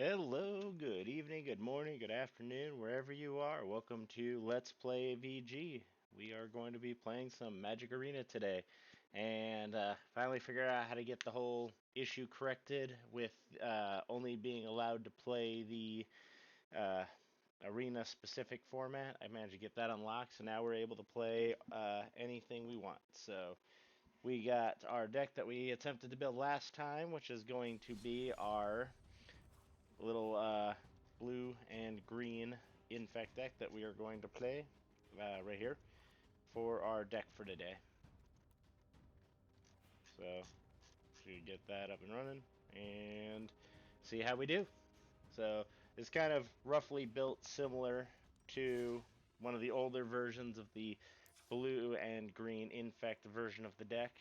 Hello, good evening, good morning, good afternoon, wherever you are. Welcome to Let's Play VG. We are going to be playing some Magic Arena today, and finally figure out how to get the whole issue corrected with only being allowed to play the uh, arena-specific format. I managed to get that unlocked, so now we're able to play anything we want. So we got our deck that we attempted to build last time, which is going to be our little blue and green infect deck that we are going to play right here for our deck for today. So should get that up and running and see how we do. So it's kind of roughly built similar to one of the older versions of the blue and green infect version of the deck.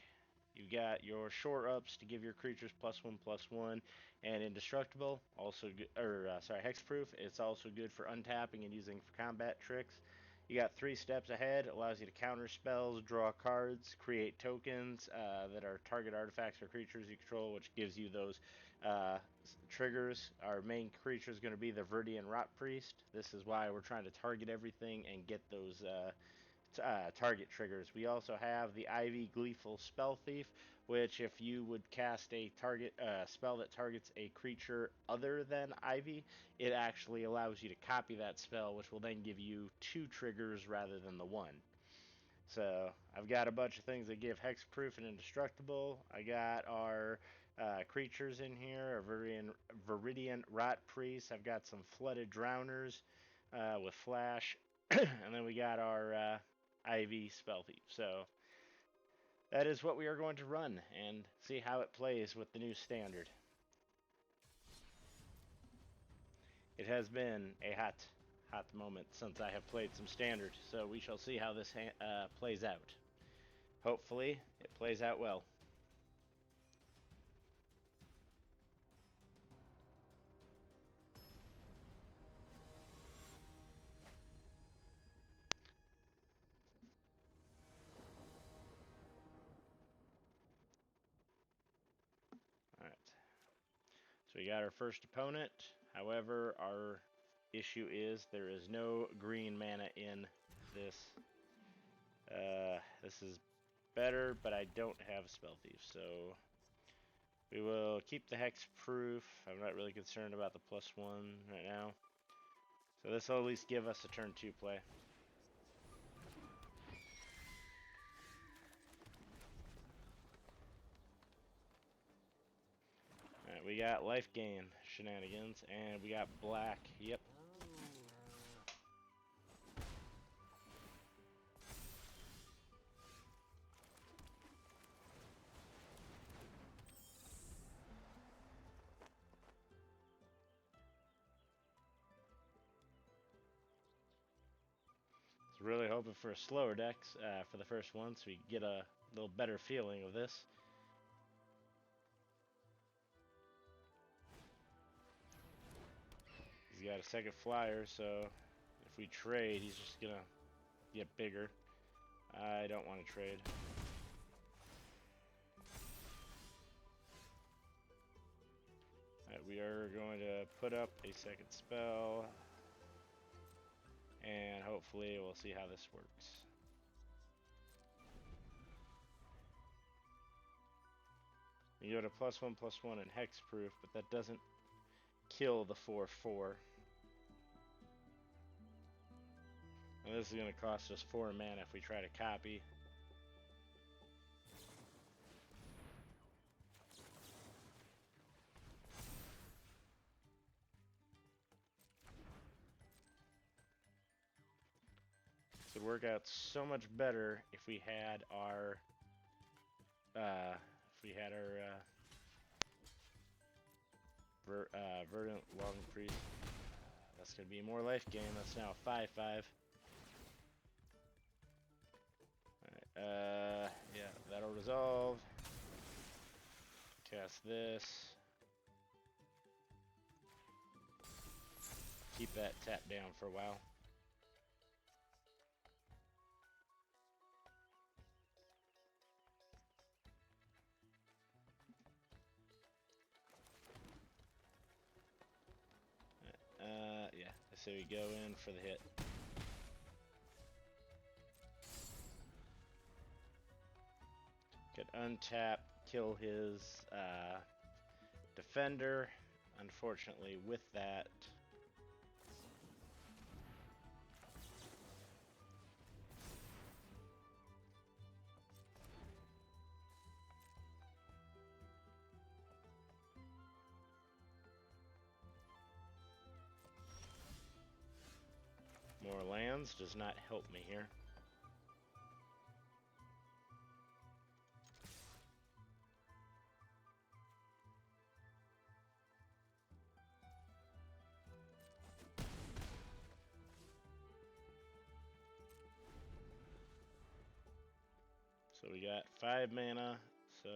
You got your shore ups to give your creatures +1/+1 and indestructible. Also, hexproof. It's also good for untapping and using for combat tricks. You got 3 steps ahead. Allows you to counter spells, draw cards, create tokens that are target artifacts or creatures you control, which gives you those triggers. Our main creature is going to be the Verdian Rot Priest. This is why we're trying to target everything and get those target triggers. We also have the Ivy Gleeful Spell Thief, which if you would cast a target spell that targets a creature other than Ivy, it actually allows you to copy that spell, which will then give you 2 triggers rather than the 1. So I've got a bunch of things that give hexproof and indestructible. I got our creatures in here, a Viridian Rot Priest. I've got some Flooded Drowners with Flash. And then we got our Ivy Spell Thief. So that is what we are going to run and see how it plays with the new standard. It has been a hot moment since I have played some standard, so we shall see how this plays out. Hopefully, it plays out well. Alright, so we got our first opponent. However, our issue is there is no green mana in this. This is better, but I don't have a Spell Thief, so we will keep the Hexproof. I'm not really concerned about the +1 right now. So this will at least give us a turn 2 play. Alright, we got life gain shenanigans, and we got black. Yep. So really hoping for a slower deck for the first one, so we get a little better feeling of this. He's got a second flyer, so if we trade, he's just gonna get bigger. I don't want to trade. Alright, we are going to put up a second spell, and hopefully we'll see how this works. You go to +1/+1 and hexproof, but that doesn't kill the 4/4. And this is going to cost us 4 mana if we try to copy. This would work out so much better if we had our Verdant Long Priest. That's going to be more life gain. That's now 5/5. Alright, yeah, that'll resolve. Cast this. Keep that tapped down for a while. so we go in for the hit. Could untap, kill his defender. Unfortunately, with that, more lands does not help me here. So we got 5 mana, so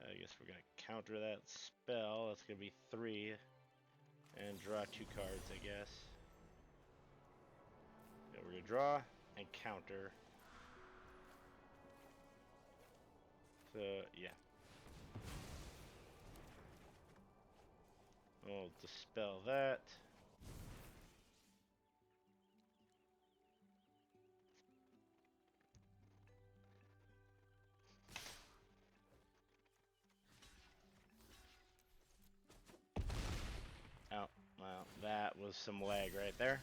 I guess we're gonna counter that spell. That's gonna be 3, and draw 2 cards, I guess. Yeah, we're gonna draw and counter. So yeah, we'll dispel that. Oh, well, that was some lag right there.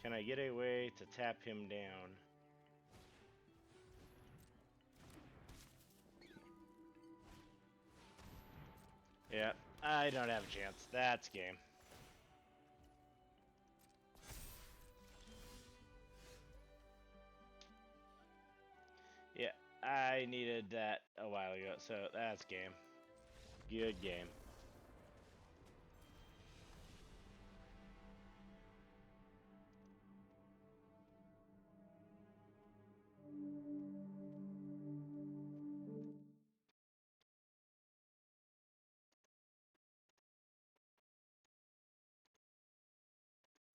Can I get a way to tap him down? Yeah, I don't have a chance. That's game. Yeah, I needed that a while ago, so that's game. Good game.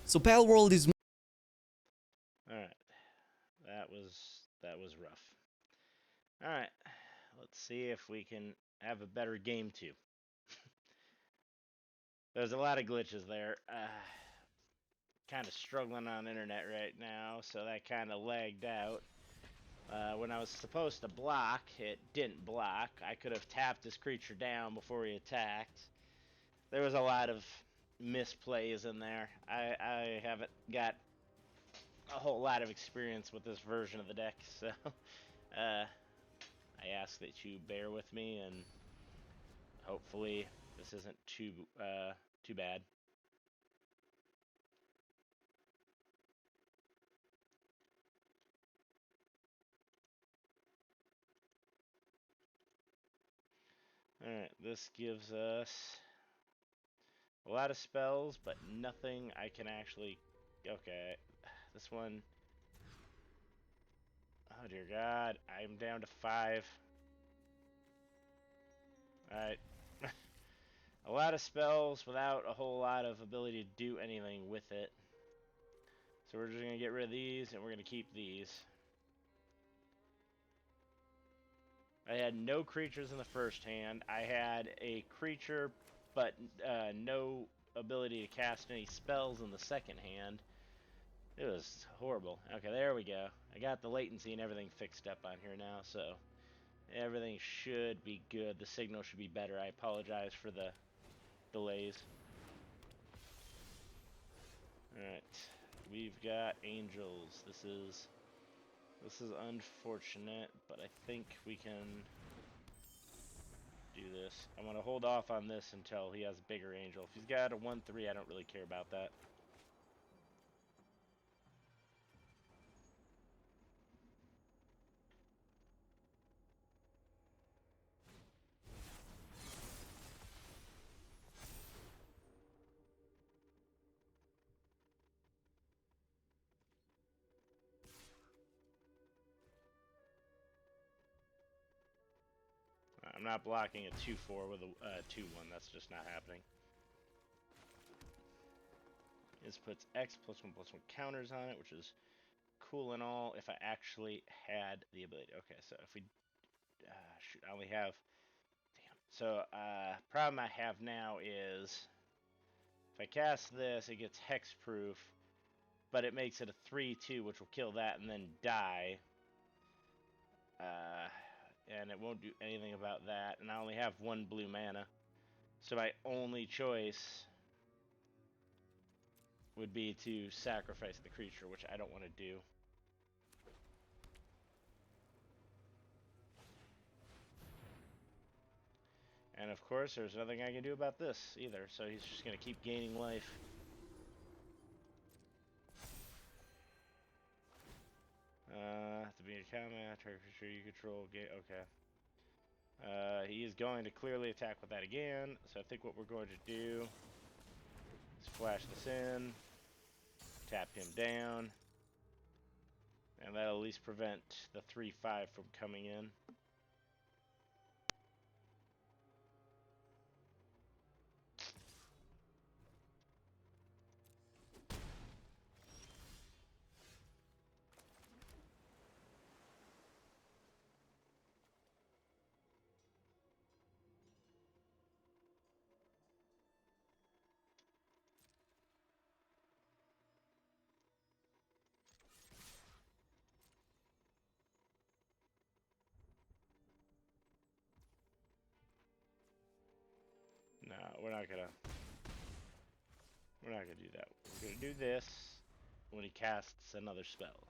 So Pal World is Alright. That was rough. Alright. Let's see if we can have a better game too. There's a lot of glitches there. Kind of struggling on internet right now, so that kind of lagged out. When I was supposed to block, it didn't block. I could have tapped this creature down before he attacked. There was a lot of misplays in there. I haven't got a whole lot of experience with this version of the deck, so I ask that you bear with me, and hopefully this isn't too bad. Alright, this gives us a lot of spells, but nothing I can actually... Okay, this one... Oh dear God, I'm down to 5. Alright. A lot of spells without a whole lot of ability to do anything with it. So we're just going to get rid of these, and we're going to keep these. I had no creatures in the first hand. I had a creature, but no ability to cast any spells in the second hand. It was horrible. Okay, there we go. I got the latency and everything fixed up on here now, so everything should be good. The signal should be better. I apologize for the delays. Alright, we've got angels. This is unfortunate, but I think we can do this. I'm gonna hold off on this until he has a bigger angel. If he's got a 1/3, I don't really care about that. not blocking a 2/4 with a 2/1. That's just not happening. This puts X+1/+1 counters on it, which is cool and all if I actually had the ability. Okay, so if we... shoot, I only have... Damn. So, problem I have now is... If I cast this, it gets hexproof, but it makes it a 3/2, which will kill that and then die. And it won't do anything about that. And I only have 1 blue mana. So my only choice would be to sacrifice the creature, which I don't want to do. And of course, there's nothing I can do about this either, so he's just going to keep gaining life. To be in combat, target creature you control, okay. He is going to clearly attack with that again, so I think what we're going to do is flash this in, tap him down, and that'll at least prevent the 3/5 from coming in. No, we're not gonna do that. We're gonna do this when he casts another spell.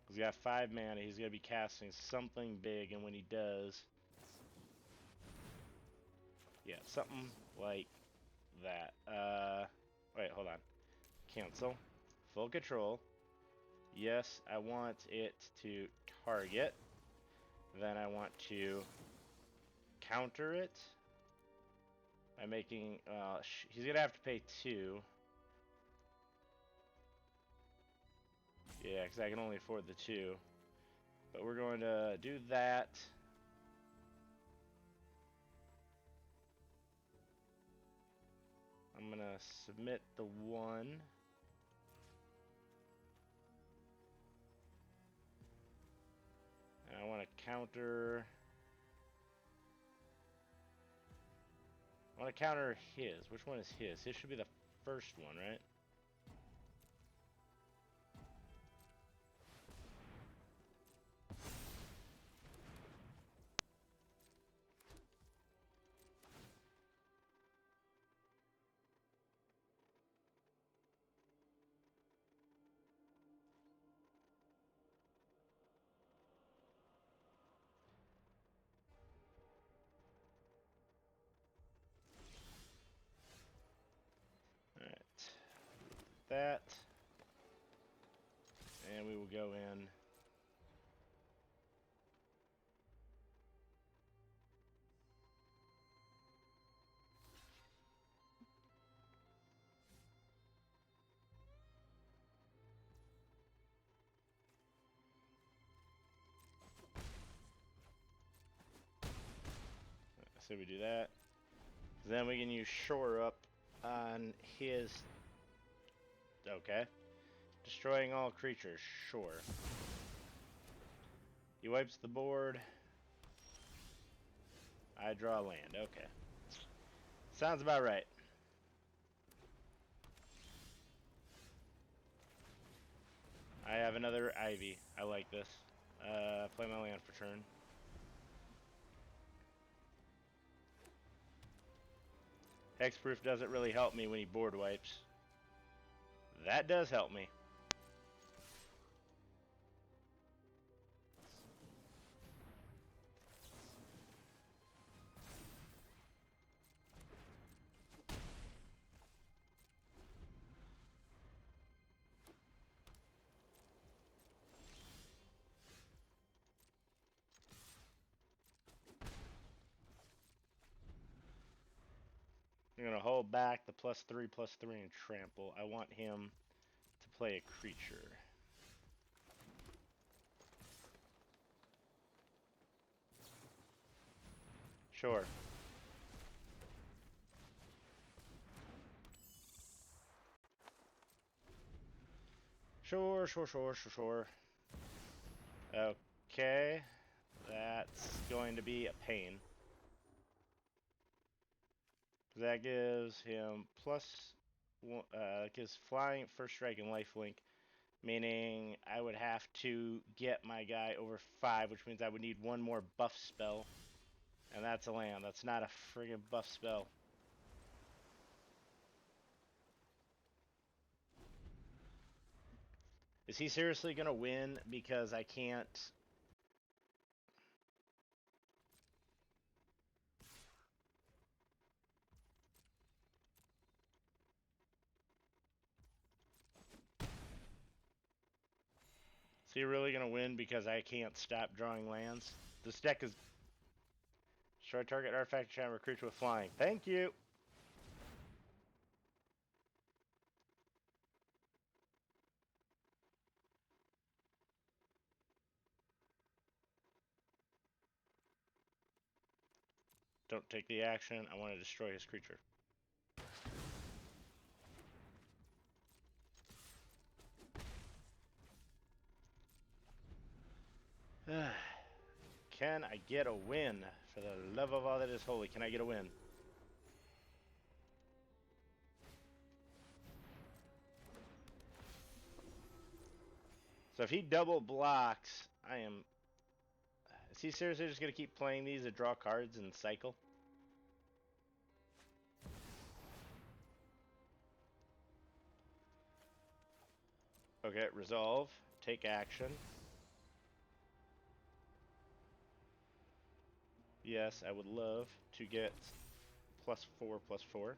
He's got 5 mana, he's gonna be casting something big, and when he does, yeah, something like that. Wait, hold on. Cancel. Full control. Yes, I want it to target. Then I want to counter it by making, he's gonna have to pay 2. Yeah, because I can only afford the 2. But we're going to do that. I'm gonna submit the 1. And I want to counter... I want to counter his. Which one is his? His should be the first one, right? Alright. That. And we will go in. So we do that. Then we can use Shore Up on his... Okay. Destroying all creatures, sure. He wipes the board. I draw land, okay. Sounds about right. I have another Ivy. I like this. Play my land for turn. Hexproof doesn't really help me when he board wipes. That does help me. I'm going to hold back the +3/+3 and trample. I want him to play a creature. Sure. Sure, sure, sure, sure, sure. Okay. That's going to be a pain. That gives him plus one, gives flying, first strike, and lifelink, meaning I would have to get my guy over 5, which means I would need one more buff spell. And that's a land. That's not a friggin' buff spell. Is he seriously gonna win because I can't? Is he really gonna win because I can't stop drawing lands? This deck is destroy target artifact enchantment creature with flying. Thank you. Don't take the action. I want to destroy his creature. Can I get a win? For the love of all that is holy, can I get a win? So if he double blocks, I am... Is he seriously just going to keep playing these to draw cards and cycle? Okay, resolve. Take action. Yes, I would love to get +4/+4.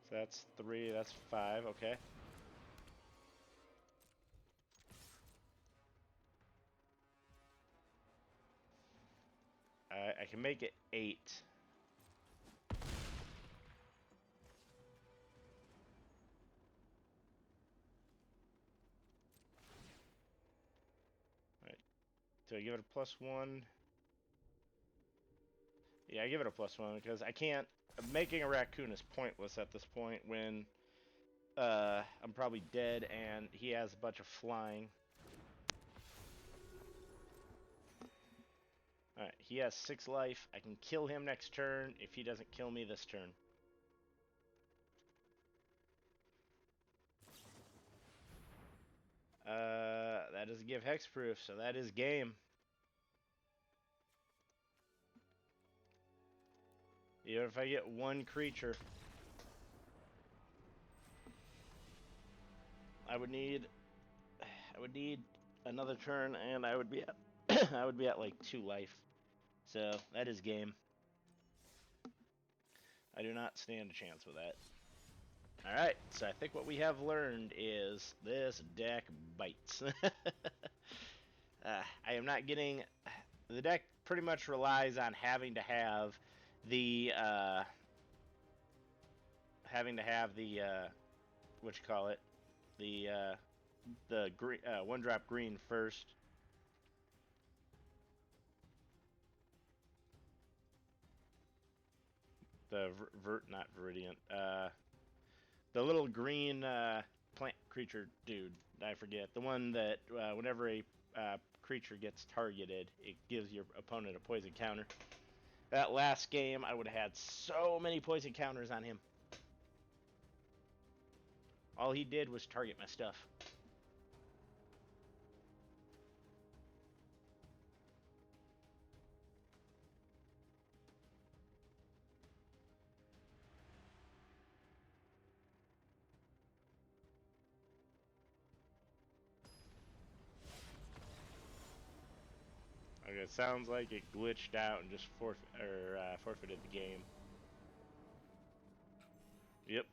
So that's 3, that's 5, okay. I can make it 8. Alright, so I give it a +1. Yeah, I give it a +1 because I can't... Making a raccoon is pointless at this point when I'm probably dead and he has a bunch of flying. Alright, he has 6 life. I can kill him next turn if he doesn't kill me this turn. That doesn't give hexproof, so that is game. Even if I get one creature, I would need another turn, and I would be at I would be at like 2 life. So that is game. I do not stand a chance with that. Alright, so I think what we have learned is this deck bites. I am not getting... The deck pretty much relies on having to have the what you call it, the green, 1-drop green first. The not Viridian. The little green plant creature dude. I forget the one that whenever a creature gets targeted, it gives your opponent a poison counter. That last game, I would have had so many poison counters on him. All he did was target my stuff. Okay, it sounds like it glitched out and just forfeited the game. Yep.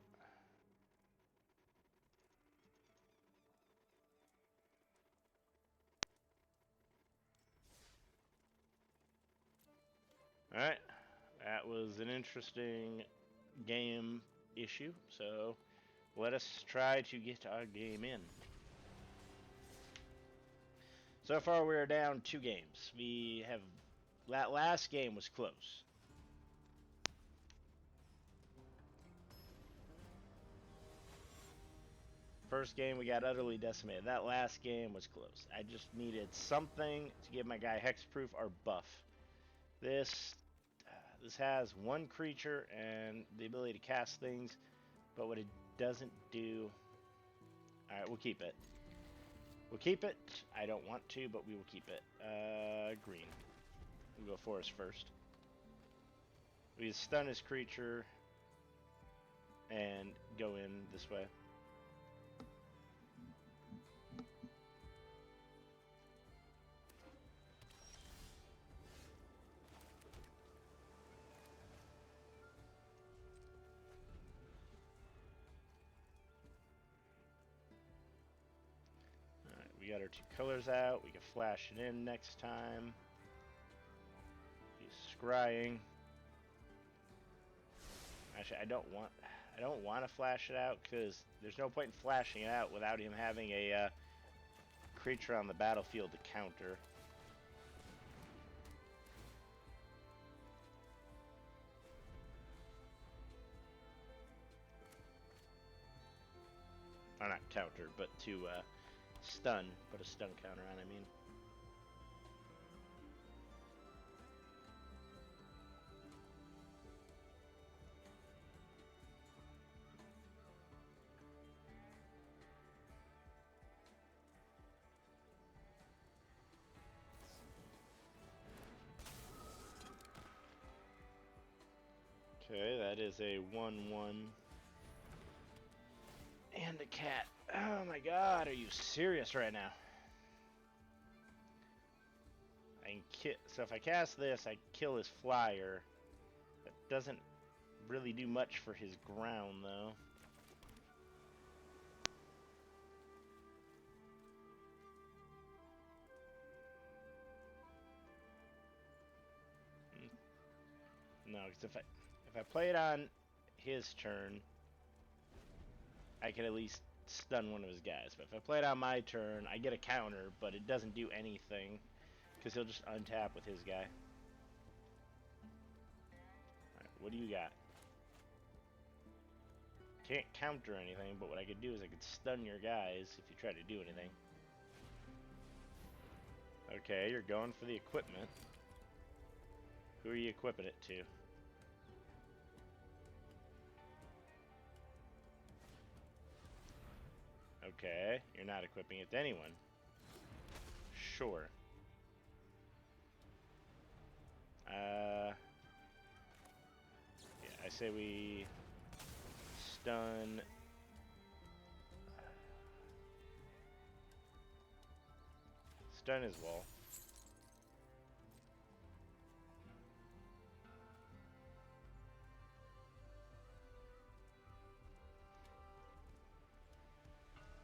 Alright. That was an interesting game issue. So let us try to get our game in. So far, we're down 2 games. We have that last game was close. First game, we got utterly decimated. That last game was close. I just needed something to give my guy hexproof or buff. This this has 1 creature and the ability to cast things, but what it doesn't do. All right, we'll keep it. We'll keep it. I don't want to, but we will keep it. Green. We'll go forest first. We stun his creature and go in this way. Alright, we got our 2 colors out. We can flash it in next time. He's scrying. Actually, I don't want to flash it out because there's no point in flashing it out without him having a creature on the battlefield to counter. Or not counter, but to stun. Put a stun counter on, I mean. Okay, that is a 1/1. And a cat. Oh my god, are you serious right now? So if I cast this, I kill his flyer. That doesn't really do much for his ground, though. No, because if I play it on his turn, I can at least stun one of his guys. But if I play it on my turn, I get a counter, but it doesn't do anything because he'll just untap with his guy. Alright, what do you got? Can't counter anything, but what I could do is I could stun your guys if you try to do anything. Okay, you're going for the equipment. Who are you equipping it to? Okay, you're not equipping it to anyone. Sure. Yeah, I say we stun. Stun his wall.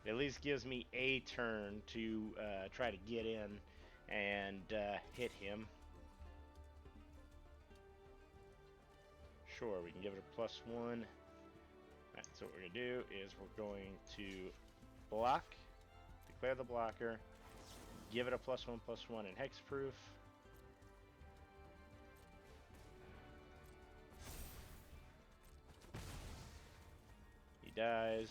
It at least gives me a turn to try to get in and hit him. Sure, we can give it a +1. Alright, so what we're going to do is we're going to block, declare the blocker, give it a +1/+1 in hexproof. He dies.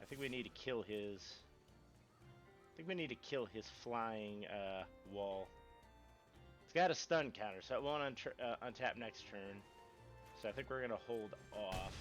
I think we need to kill his. I think we need to kill his flying wall. It's got a stun counter, so it won't untap next turn. So I think we're gonna hold off.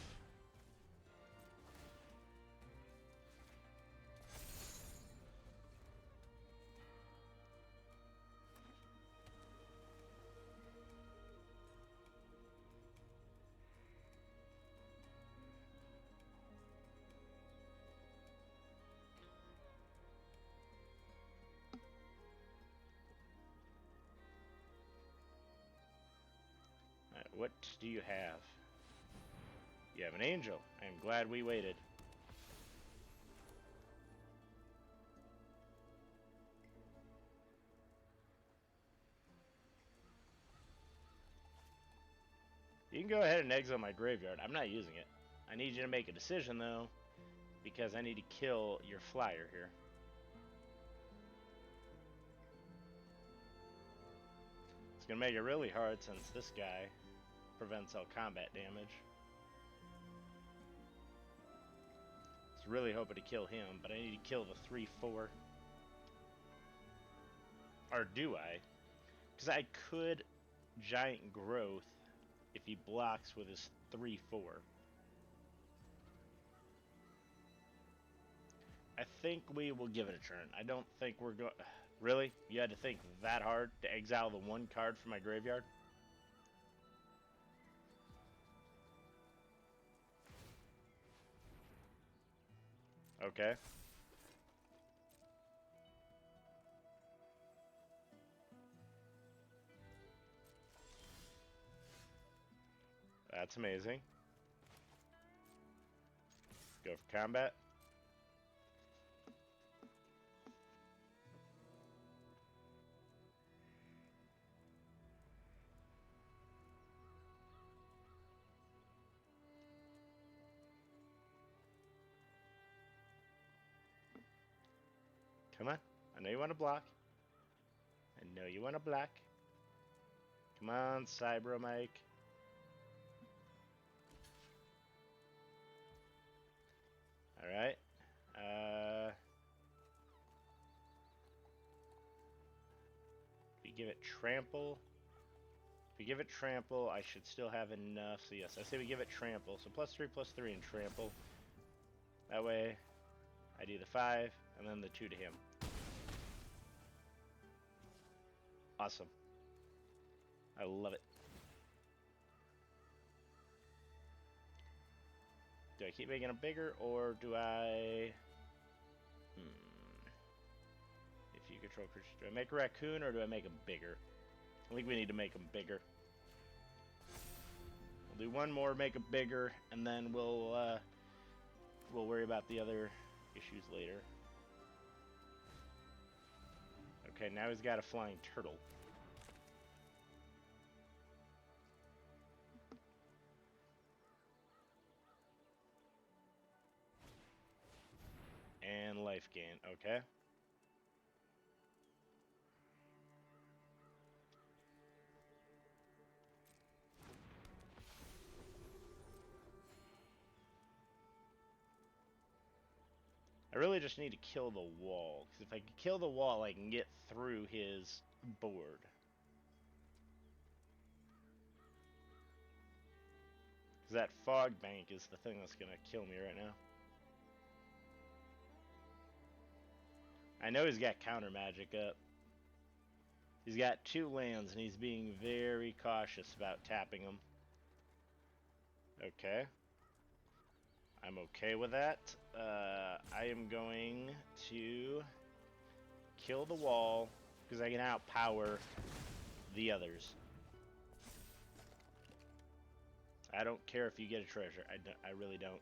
Alright, what do you have? You have an angel. I am glad we waited. You can go ahead and exile my graveyard. I'm not using it. I need you to make a decision, though, because I need to kill your flyer here. It's going to make it really hard since this guy prevents all combat damage. I was really hoping to kill him, but I need to kill the 3/4. Or do I? Because I could Giant Growth if he blocks with his 3/4. I think we will give it a turn. I don't think we're going... Really? You had to think that hard to exile the one card from my graveyard? Okay. That's amazing. Go for combat. Come on. I know you want to block. I know you want to block. Come on, Cybro Mike. Alright. We give it trample. If we give it trample, I should still have enough. So yes, I say we give it trample. So +3/+3 and trample. That way, I do the 5 and then the 2 to him. Awesome. I love it. Do I keep making them bigger, or do I... If you control creatures, do I make a raccoon, or do I make them bigger? I think we need to make them bigger. We'll do one more, make them bigger, and then we'll worry about the other issues later. Okay, now he's got a flying turtle. And life gain, okay. I really just need to kill the wall, because if I can kill the wall, I can get through his board. Because that fog bank is the thing that's going to kill me right now. I know he's got counter magic up. He's got 2 lands, and he's being very cautious about tapping them. Okay. I'm okay with that. I am going to kill the wall, because I can outpower the others. I don't care if you get a treasure. I really don't.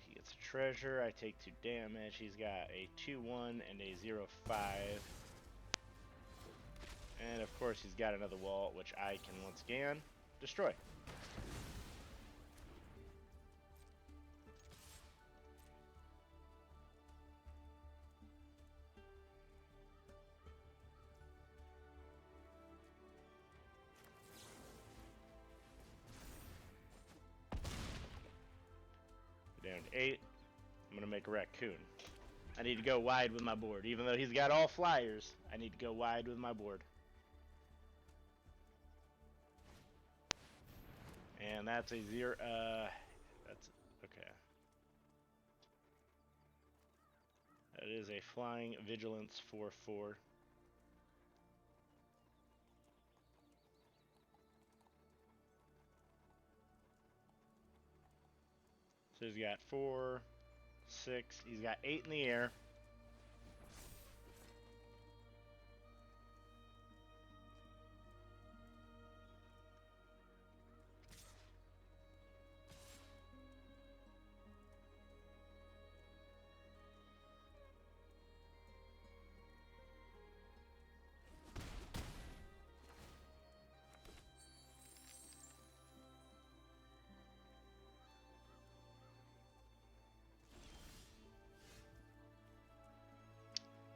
He gets a treasure. I take 2 damage. He's got a 2/1 and a 0/5. And of course he's got another wall, which I can once again destroy. Down to 8. I'm going to make a raccoon. I need to go wide with my board. Even though he's got all flyers, I need to go wide with my board. And that's a 0. That's okay. That is a flying vigilance 4/4. So he's got 4, 6. He's got 8 in the air.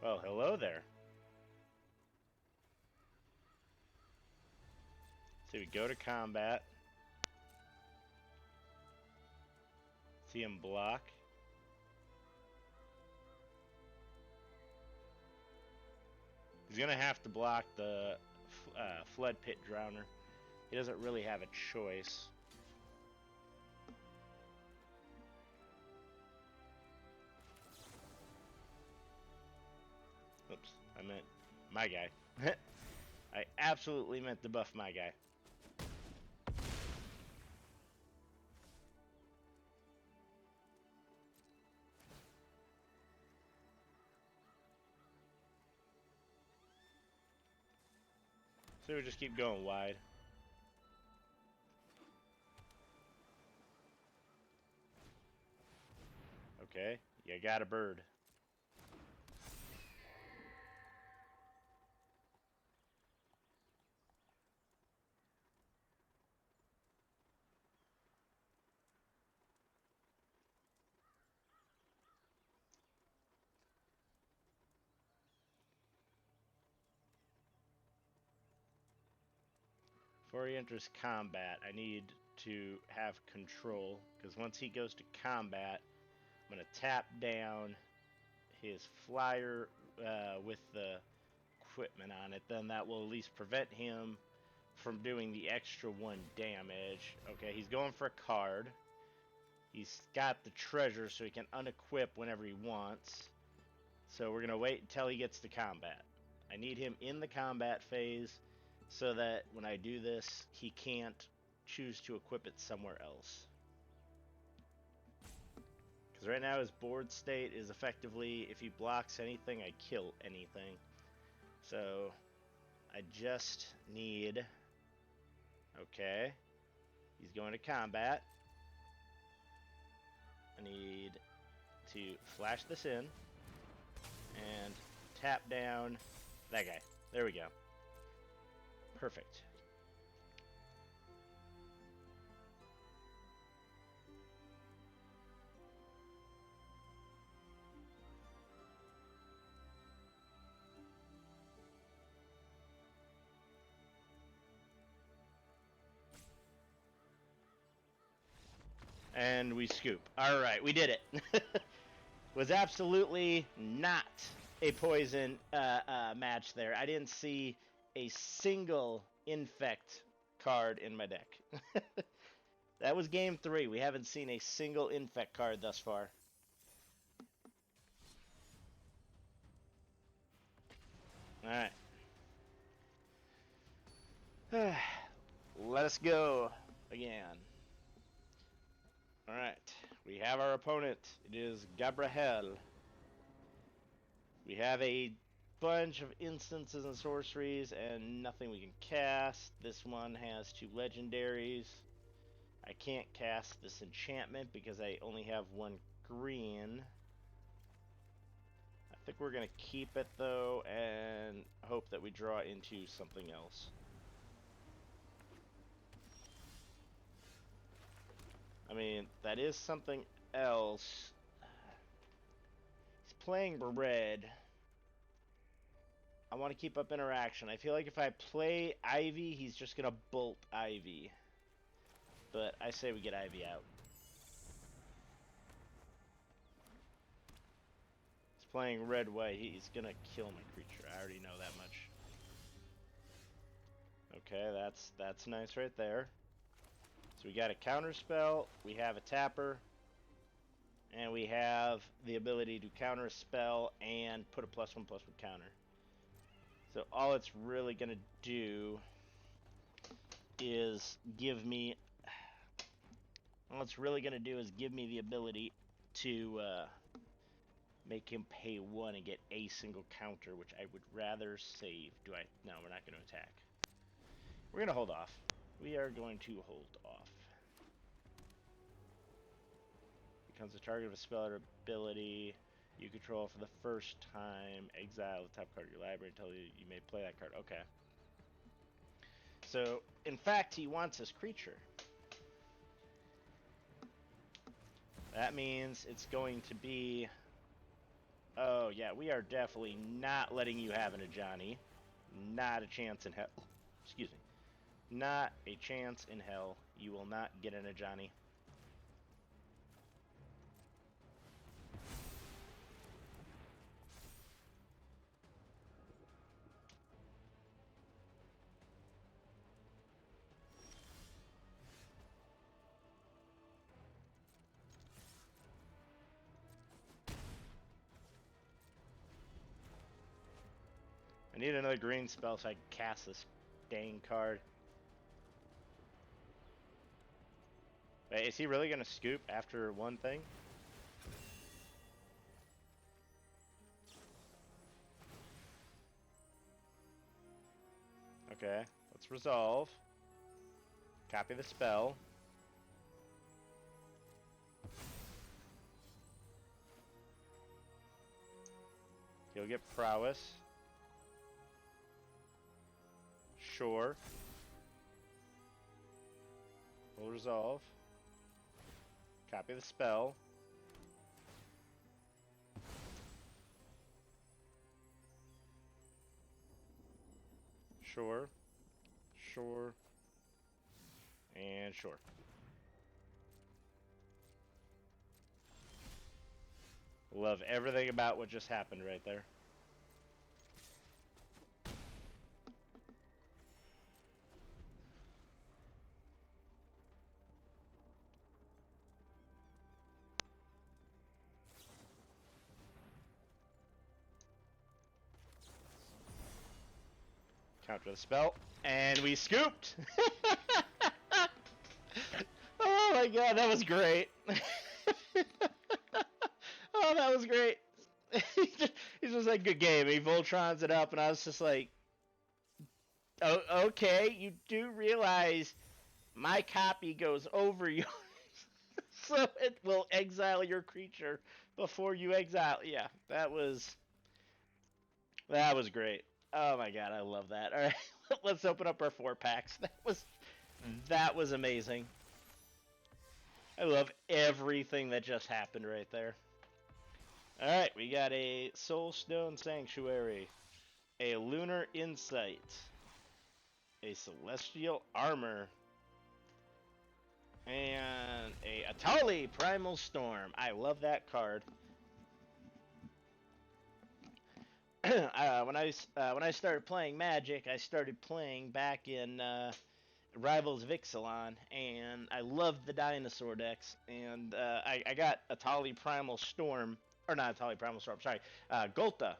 Well, hello there. So we go to combat. See him block. He's going to have to block the Flood Pit Drowner. He doesn't really have a choice. Oops, I meant my guy. I absolutely meant to buff my guy. So we just keep going wide. Okay, you got a bird. Before he enters combat, I need to have control, because once he goes to combat, I'm going to tap down his flyer with the equipment on it. Then that will at least prevent him from doing the extra 1 damage. Okay, he's going for a card. He's got the treasure, so he can unequip whenever he wants. So we're going to wait until he gets to combat. I need him in the combat phase so that when I do this, he can't choose to equip it somewhere else. Because right now his board state is effectively, if he blocks anything, I kill anything. So I just need... Okay. He's going to combat. I need to flash this in and tap down that guy. There we go. Perfect. And we scoop. Alright, we did it. Was absolutely not a poison match there. I didn't see a single infect card in my deck. That was game 3. We haven't seen a single infect card thus far. Alright. Let us go again. Alright, we have our opponent. It is Gabriel. We have a bunch of instances and sorceries and nothing we can cast. This one has 2 legendaries. I can't cast this enchantment because I only have 1 green. I think we're going to keep it though and hope that we draw into something else. I mean, that is something else. He's playing red. I want to keep up interaction. I feel like if I play Ivy, he's just going to bolt Ivy. But I say we get Ivy out. He's playing red white. He's going to kill my creature. I already know that much. Okay, that's nice right there. So we got a counter spell. We have a tapper. And we have the ability to counter a spell and put a +1/+1 counter. So all it's really going to do is give me... all it's really going to do is give me the ability to make him pay 1 and get a single counter, which I would rather save. Do I? No, we're not going to attack. We're going to hold off. We are going to hold off. Becomes a target of a spell or ability you control for the first time. Exile the top card of your library until you may play that card. Okay. So, in fact, he wants his creature. That means it's going to be... Oh, yeah, we are definitely not letting you have an Ajani. Not a chance in hell. Excuse me. Not a chance in hell. You will not get an Ajani. I need another green spell so I can cast this dang card. Wait, is he really going to scoop after one thing? Okay, let's resolve. Copy the spell. He'll get prowess. Sure. We'll resolve. Copy the spell. Sure. Sure. And sure. Love everything about what just happened right there. Counter the spell. And we scooped! Oh my god, that was great. Oh, that was great. He's just like, good game. He Voltrons it up, and I was just like, oh, okay, you do realize my copy goes over yours. So it will exile your creature before you exile. Yeah, that was great. Oh my god, I love that. All right, let's open up our 4-packs. That was amazing. I love everything that just happened right there. All right, we got a Soulstone Sanctuary, a Lunar Insight, a Celestial Armor, and a Atali Primal Storm. I love that card. When I started playing Magic, I started playing back in Rivals of Ixalan, and I loved the dinosaur decks. And I got Atali Primal Storm, or not Atali Primal Storm, sorry, Golta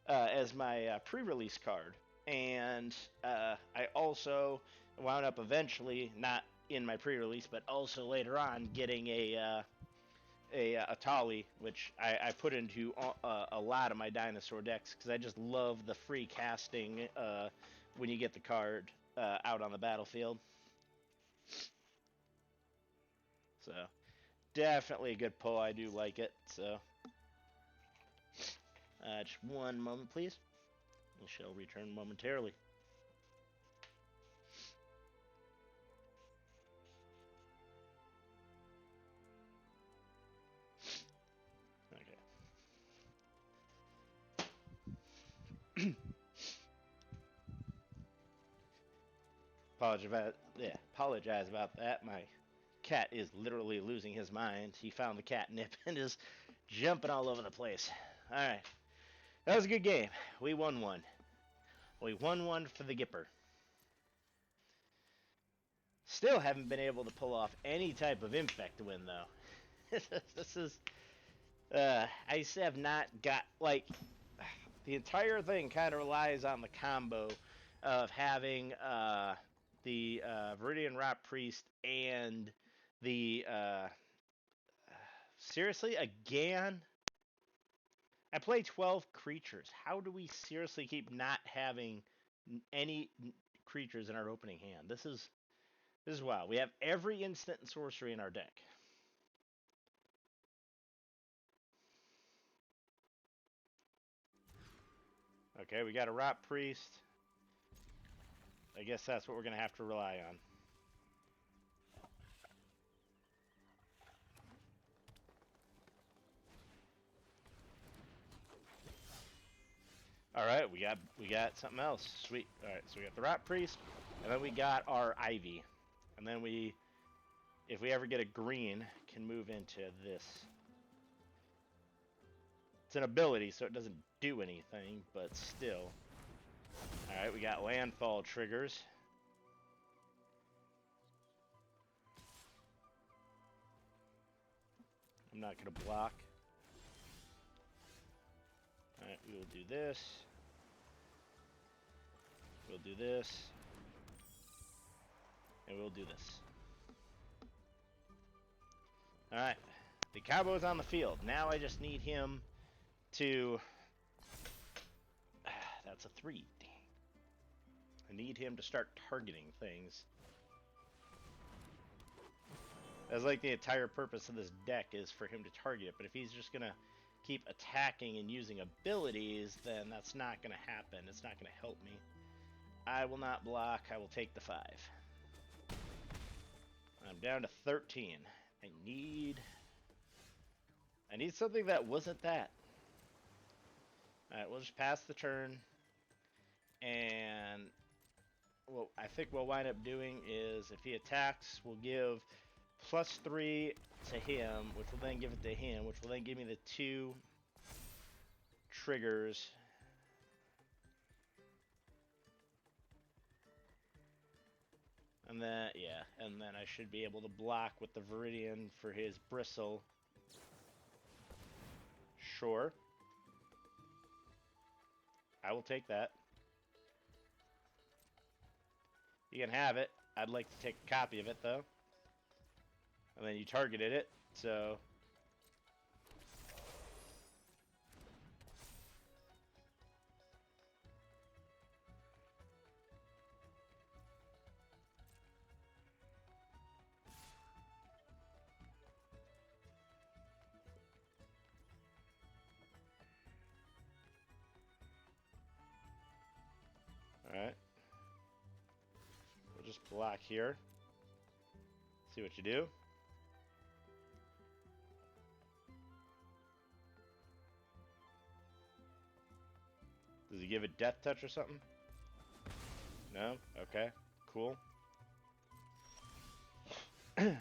as my pre-release card. And I also wound up eventually, not in my pre-release, but also later on, getting a Atali, which I put into a lot of my dinosaur decks because I just love the free casting when you get the card out on the battlefield. So definitely a good pull. I do like it. So just one moment, please. We shall return momentarily. Okay. Apologize about that. My cat is literally losing his mind. He found the catnip and is jumping all over the place. All right. That was a good game. We won one. We won one for the Gipper. Still haven't been able to pull off any type of infect win, though. This is... I have not got... Like, the entire thing kind of relies on the combo of having the Viridian Rot Priest and The seriously, again, I play 12 creatures. How do we seriously keep not having any creatures in our opening hand? This is wild. We have every instant and sorcery in our deck. Okay, we got a Rot Priest. I guess that's what we're going to have to rely on. All right, we got something else. Sweet. All right, so we got the Rot Priest, and then we got our Ivy, and then if we ever get a green, can move into this. It's an ability, so it doesn't do anything, but still. All right, we got landfall triggers. I'm not gonna block. All right, we will do this. We'll do this. And we'll do this. Alright. The cowboy's on the field. Now I just need him to... That's a 3. Dang. I need him to start targeting things. That's like the entire purpose of this deck is for him to target it. But if he's just going to keep attacking and using abilities, then that's not going to happen. It's not going to help me. I will not block. I will take the 5. I'm down to 13. I need something that wasn't that. Alright, we'll just pass the turn. And what I think we'll wind up doing is if he attacks, we'll give +3 to him, which will then give it to him, which will then give me the 2 triggers. And then, yeah, and then I should be able to block with the Viridian for his bristle. Sure. I will take that. You can have it. I'd like to take a copy of it, though. And then you targeted it, so... Alright. We'll just block here. See what you do. Does he give it death touch or something? No? Okay. Cool. Okay,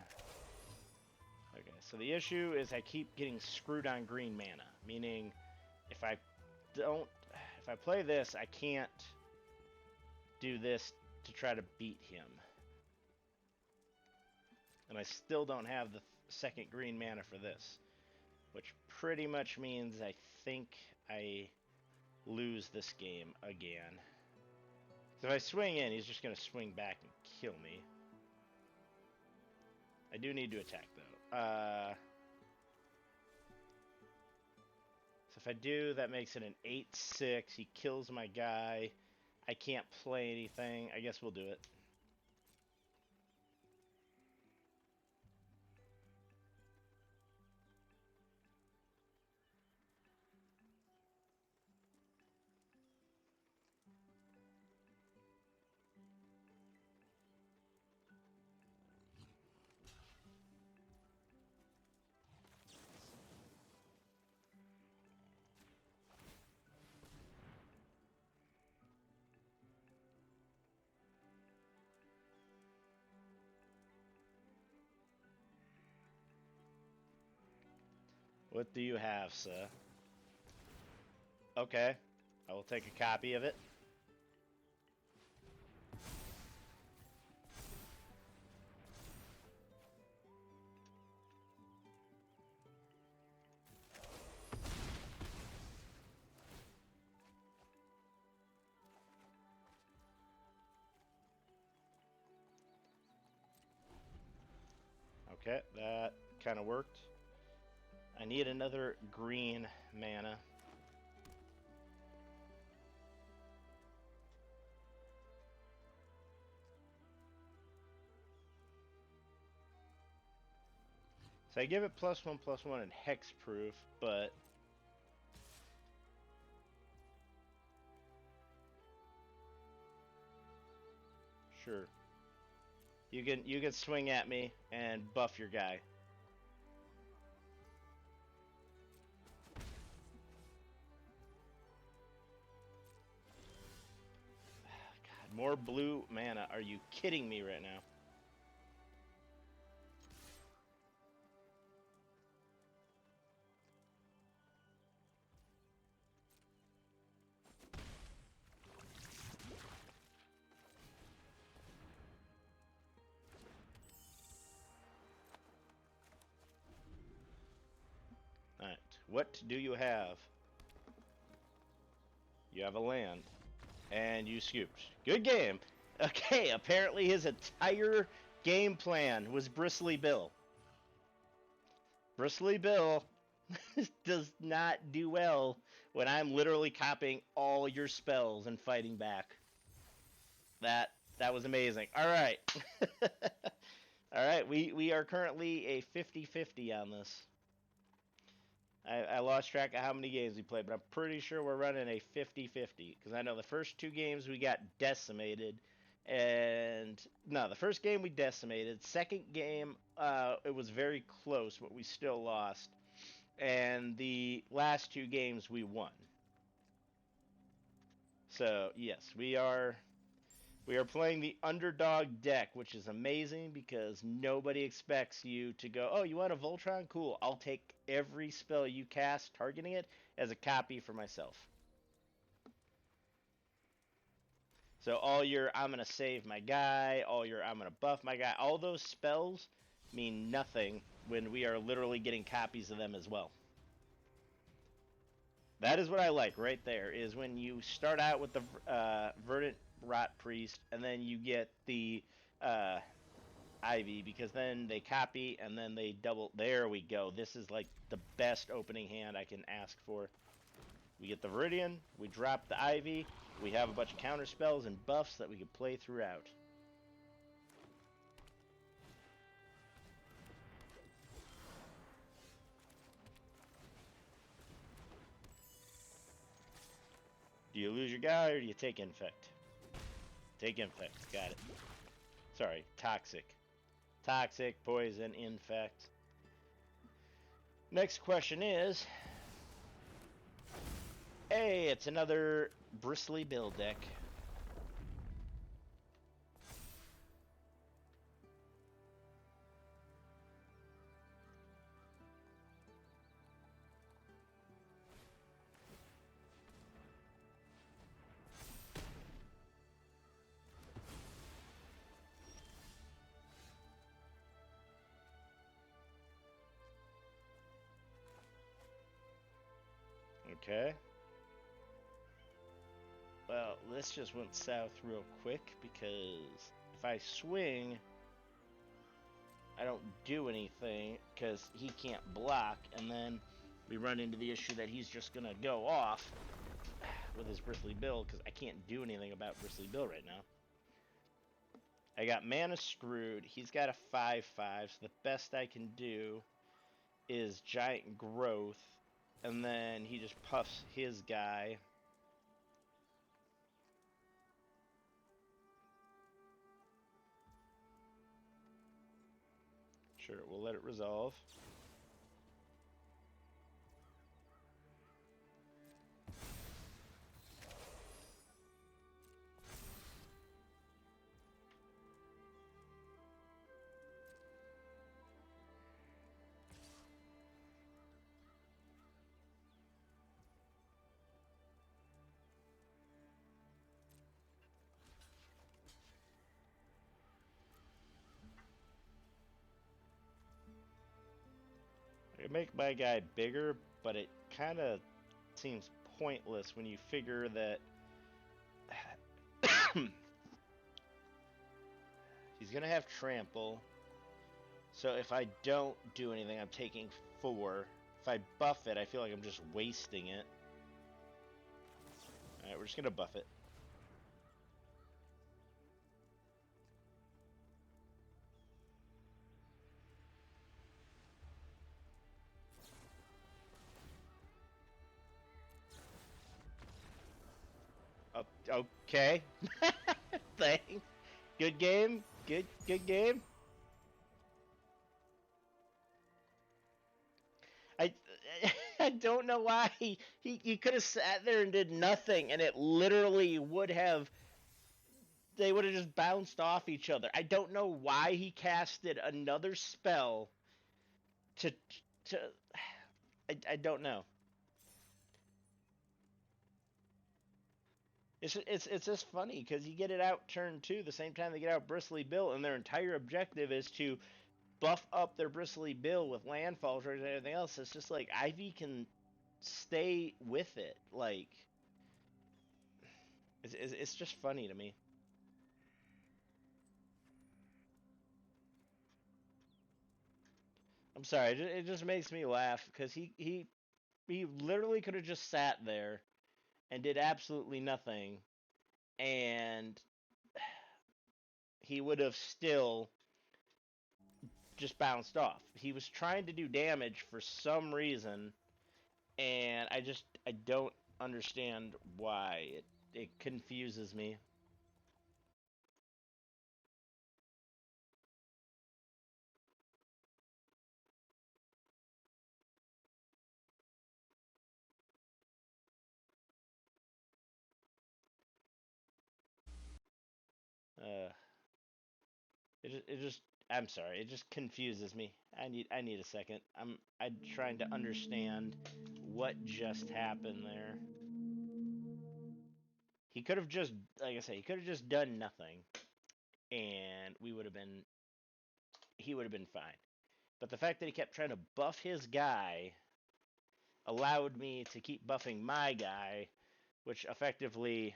so the issue is I keep getting screwed on green mana. Meaning, if I play this, I can't do this to try to beat him. And I still don't have the second green mana for this. Which pretty much means I think I lose this game again. So if I swing in, he's just going to swing back and kill me. I do need to attack, though. So if I do, that makes it an 8-6. He kills my guy. I can't play anything. I guess we'll do it. What do you have, sir? Okay. I will take a copy of it. Okay, that kind of worked. I need another green mana. So I give it +1/+1 and hexproof, but sure. You can swing at me and buff your guy. God, more blue mana. Are you kidding me right now? Alright, what do you have? You have a land. And you scooped. Good game. Okay, apparently his entire game plan was Bristly Bill. Bristly Bill does not do well when I'm literally copying all your spells and fighting back. That was amazing. All right. All right, we are currently a 50-50 on this. I lost track of how many games we played, but I'm pretty sure we're running a 50-50 because I know the first two games we got decimated, and no, the first game we decimated. Second game, it was very close, but we still lost, and the last two games we won. So yes, we are playing the underdog deck, which is amazing because nobody expects you to go, oh, you want a Voltron? Cool. I'll take every spell you cast targeting it as a copy for myself. So all your I'm going to save my guy, all your I'm going to buff my guy, all those spells mean nothing when we are literally getting copies of them as well. That is what I like right there, is when you start out with the Verdant Rot Priest, and then you get the Ivy, because then they copy and then they double. There we go. This is like the best opening hand I can ask for. We get the Viridian, we drop the Ivy, we have a bunch of counter spells and buffs that we can play throughout. Do you lose your guy or do you take Infect? Take Infect. Got it. Sorry, Toxic. Toxic, Poison, Infect. Next question is... Hey, it's another Bristly Bill deck. Okay. Well, this just went south real quick because if I swing, I don't do anything because he can't block, and then we run into the issue that he's just gonna go off with his Bristly Bill because I can't do anything about Bristly Bill right now. I got mana screwed. He's got a 5/5, so the best I can do is Giant Growth, and then he just puffs his guy. Sure, we'll let it resolve. I can make my guy bigger, but it kind of seems pointless when you figure that he's gonna have trample, So if I don't do anything, I'm taking 4. If I buff it, I feel like I'm just wasting it. Alright, we're just gonna buff it. Oh, okay. Thanks. Good game. Good game. I I don't know why he could have sat there and did nothing, and it literally would have, they would have just bounced off each other. I don't know why he casted another spell to to I don't know. It's just funny because you get it out turn 2 the same time they get out Bristly Bill, and their entire objective is to buff up their Bristly Bill with landfall and everything else. It's just like Ivy can stay with it. Like it's just funny to me. I'm sorry, it just makes me laugh because he literally could have just sat there and did absolutely nothing, and he would have still just bounced off. He was trying to do damage for some reason, and I don't understand why. It confuses me. Uh, it just I'm sorry. It just confuses me. I need a second. I'm trying to understand what just happened there. He could have just, like I say, he could have just done nothing, and we would have been he would have been fine. But the fact that he kept trying to buff his guy allowed me to keep buffing my guy, which effectively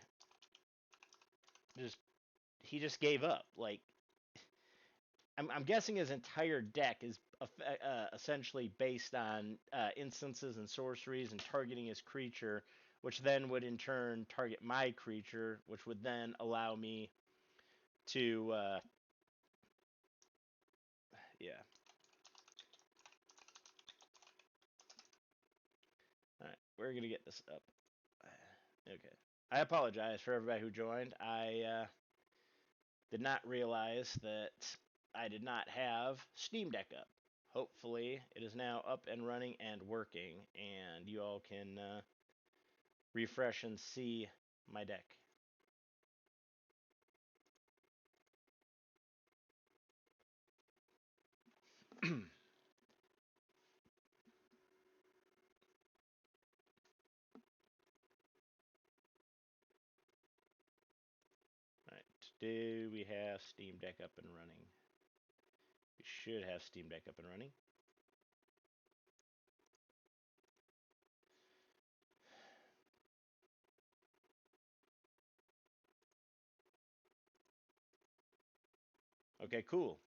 just he just gave up. Like I'm guessing his entire deck is essentially based on instances and sorceries and targeting his creature, which then would in turn target my creature, which would then allow me to yeah. All right, we're gonna get this up. Okay. I apologize for everybody who joined. I did not realize that I did not have Steam Deck up. Hopefully, it is now up and running and working, and you all can refresh and see my deck. All right, do we have Steam Deck up and running? We should have Steam Deck up and running. Okay, cool.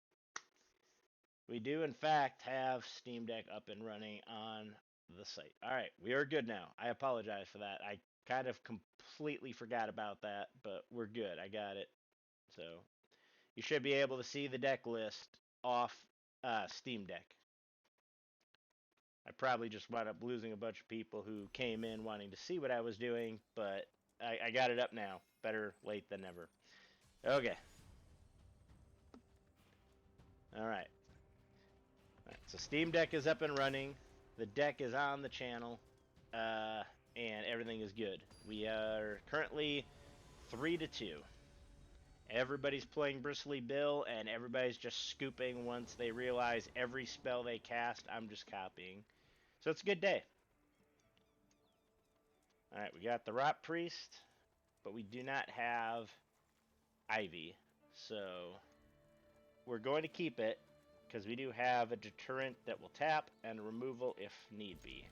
We do, in fact, have Steam Deck up and running on the site. All right, we are good now. I apologize for that. I kind of completely forgot about that, but we're good. I got it. So you should be able to see the deck list off Steam Deck. I probably just wound up losing a bunch of people who came in wanting to see what I was doing, but I got it up now. Better late than never. Okay. All right. All right. So Steam Deck is up and running. The deck is on the channel, uh, and everything is good. We are currently 3-2. Everybody's playing Bristly Bill, and everybody's just scooping once they realize every spell they cast, I'm just copying. So it's a good day. Alright, we got the Rot Priest, but we do not have Ivy. So we're going to keep it, because we do have a deterrent that will tap, and a removal if need be.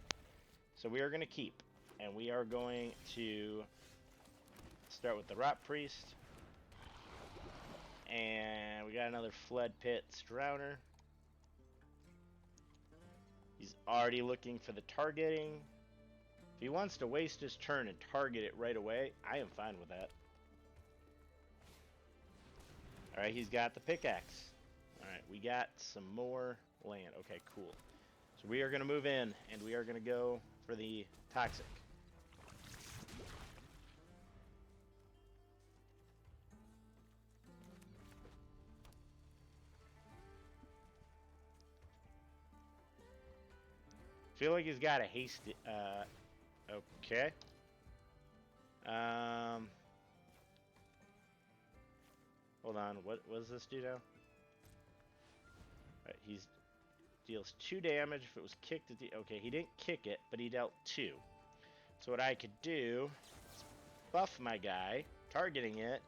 So we are going to keep, and we are going to start with the Rot Priest. And we got another Flood Pit Drowner. He's already looking for the targeting. If he wants to waste his turn and target it right away, I am fine with that. Alright, he's got the pickaxe. Alright, we got some more land. Okay, cool. So we are going to move in, and we are going to go for the toxic. Feel like he's got a hasty. Okay. Hold on. What does this do now? Alright, he's deals 2 damage if it was kicked at the. Okay, he didn't kick it, but he dealt 2. So what I could do is buff my guy, targeting it,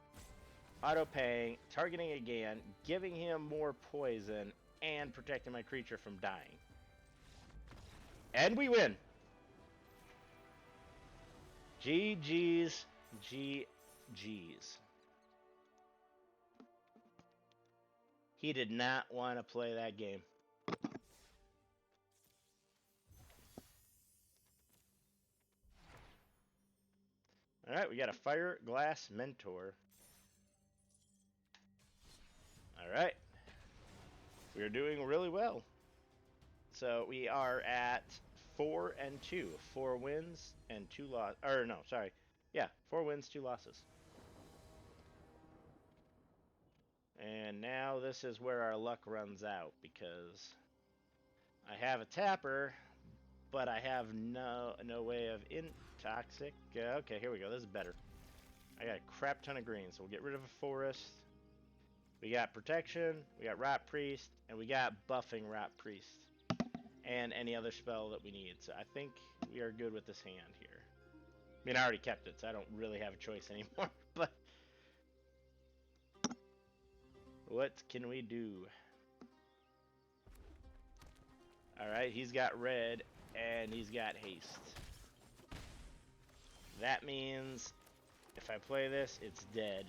auto paying, targeting again, giving him more poison, and protecting my creature from dying. And we win! GG's. GG's. He did not want to play that game. Alright, we got a Fire Glass Mentor. Alright. We are doing really well. So we are at 4-2. 4 wins and 2 losses. Or no, sorry. Yeah, 4 wins, 2 losses. And now this is where our luck runs out, because I have a tapper, but I have no way of toxic. Okay, here we go. This is better. I got a crap ton of green, so we'll get rid of a forest. We got protection, we got Rot Priest, and we got buffing Rot Priest. And any other spell that we need. So I think we are good with this hand here. I mean, I already kept it, so I don't really have a choice anymore. But what can we do? Alright, he's got red, and he's got haste. That means if I play this, it's dead.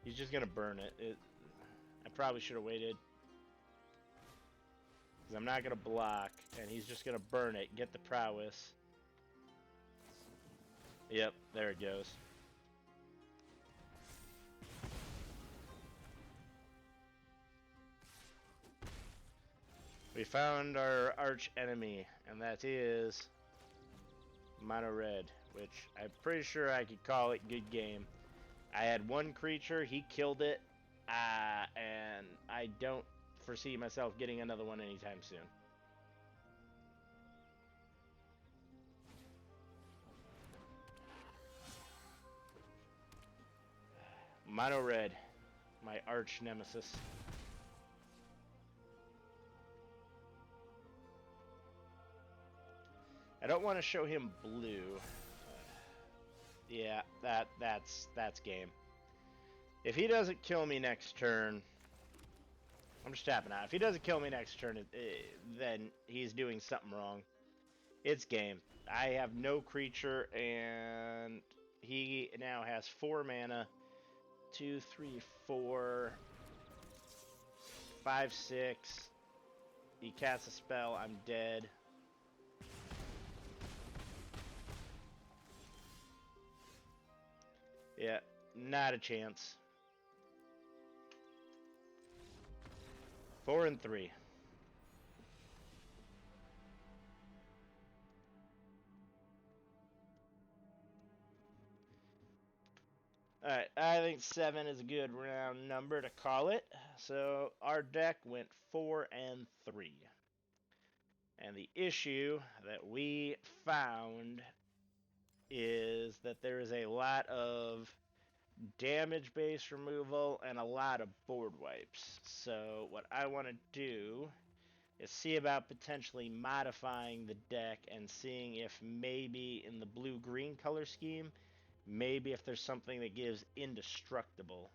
He's just gonna burn it. I probably should have waited. Because I'm not gonna block, and he's just gonna burn it, get the prowess. Yep, there it goes. We found our arch enemy, and that is mono red, which I'm pretty sure I could call it good game. I had one creature, he killed it, and I don't foresee myself getting another one anytime soon. Mono red, my arch nemesis. I don't want to show him blue. Yeah, that's game. If he doesn't kill me next turn, I'm just tapping out. If he doesn't kill me next turn, then he's doing something wrong. It's game. I have no creature, and he now has 4 mana. 2, 3, 4, 5, 6. He casts a spell. I'm dead. Yeah, not a chance. 4 and 3. Alright, I think 7 is a good round number to call it. So our deck went 4 and 3. And the issue that we found is that there is a lot of damage base removal and a lot of board wipes. So what I want to do is see about potentially modifying the deck and seeing if maybe in the blue-green color scheme, maybe if there's something that gives indestructible.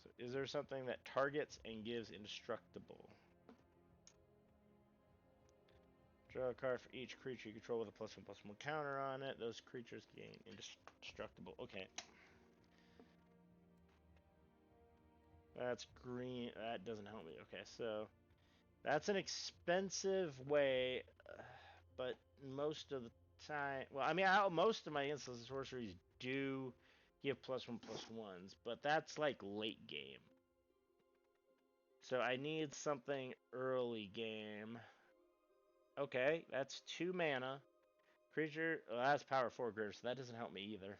So is there something that targets and gives indestructible? Draw a card for each creature you control with a +1/+1 counter on it. Those creatures gain indestructible. Okay. That's green. That doesn't help me. Okay, so that's an expensive way, but most of the time, well, I mean, most of my instants and sorceries do give +1/+1s, but that's like late game. So I need something early game. Okay, that's 2 mana. Creature, well, that's power 4 greater, so that doesn't help me either.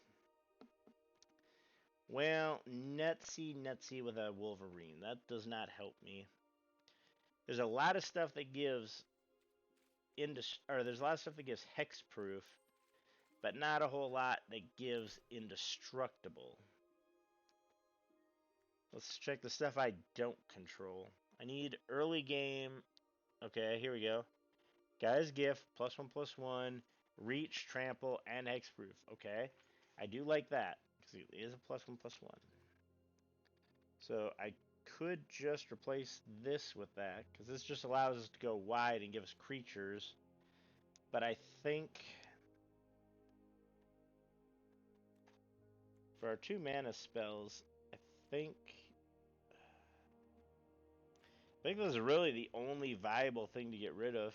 Well, Netsy with a Wolverine. That does not help me. There's a lot of stuff that gives there's a lot of stuff that gives hexproof, but not a whole lot that gives indestructible. Let's check the stuff I don't control. I need early game. Okay, here we go. Guy's Gift, +1/+1, Reach, Trample, and Hexproof. Okay, I do like that because it is a +1/+1. So I could just replace this with that because this just allows us to go wide and give us creatures. But I think for our 2 mana spells, I think this is really the only viable thing to get rid of.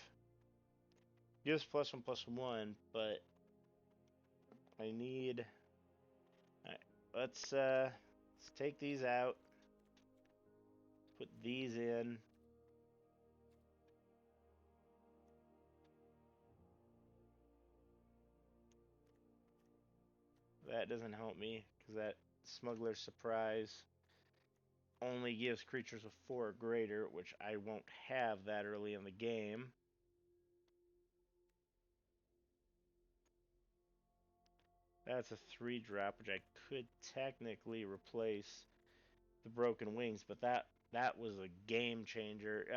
Gives +1/+1, but I need. Alright, let's take these out. Put these in. That doesn't help me because that Smuggler's Surprise only gives creatures with 4 or greater, which I won't have that early in the game. That's a 3-drop, which I could technically replace the Broken Wings, but that was a game changer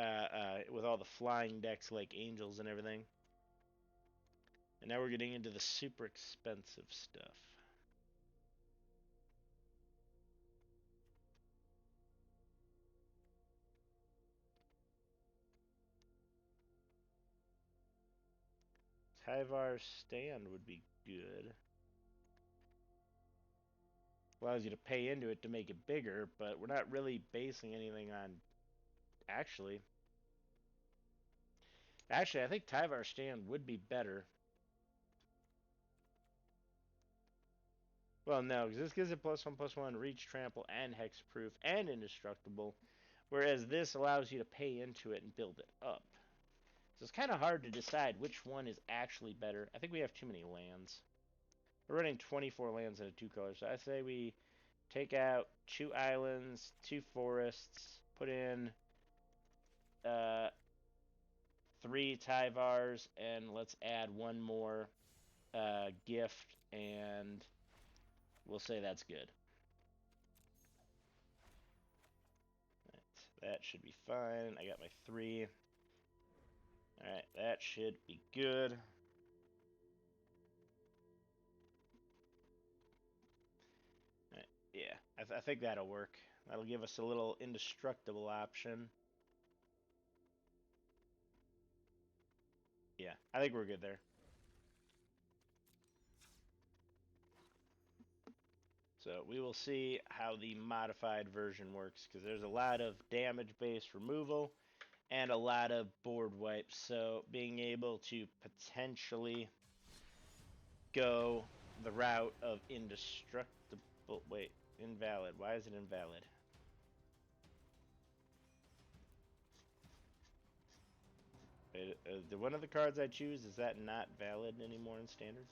with all the flying decks like Angels and everything. And now we're getting into the super expensive stuff. Tyvar's Stand would be good. Allows you to pay into it to make it bigger, but we're not really basing anything on actually. Actually, I think Tyvar's Stand would be better. Well, no, because this gives it +1/+1, Reach, Trample, and Hexproof, and Indestructible, whereas this allows you to pay into it and build it up. So it's kind of hard to decide which one is actually better. I think we have too many lands. We're running 24 lands in a 2-color, so I say we take out 2 islands, 2 forests, put in 3 Tyvars, and let's add 1 more gift, and we'll say that's good. Right, that should be fine. I got my 3. Alright, that should be good. Alright, yeah, I think that'll work. That'll give us a little indestructible option. Yeah, I think we're good there. So we will see how the modified version works, because there's a lot of damage-based removal and a lot of board wipes. So being able to potentially go the route of indestructible. Wait, invalid. Why is it invalid? The one of the cards I choose, is that not valid anymore in standard?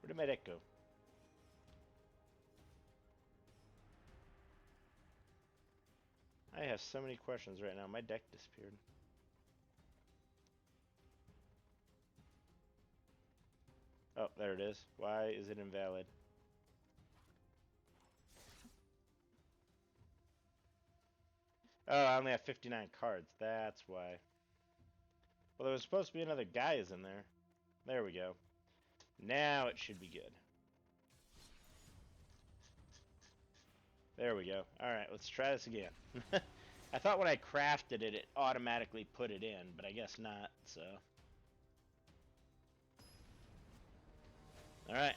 Where did my deck go? I have so many questions right now. My deck disappeared. Oh, there it is. Why is it invalid? Oh, I only have 59 cards. That's why. Well, there was supposed to be another guys in there. There we go. Now it should be good. There we go. Alright, let's try this again. I thought when I crafted it, it automatically put it in, but I guess not, so. Alright,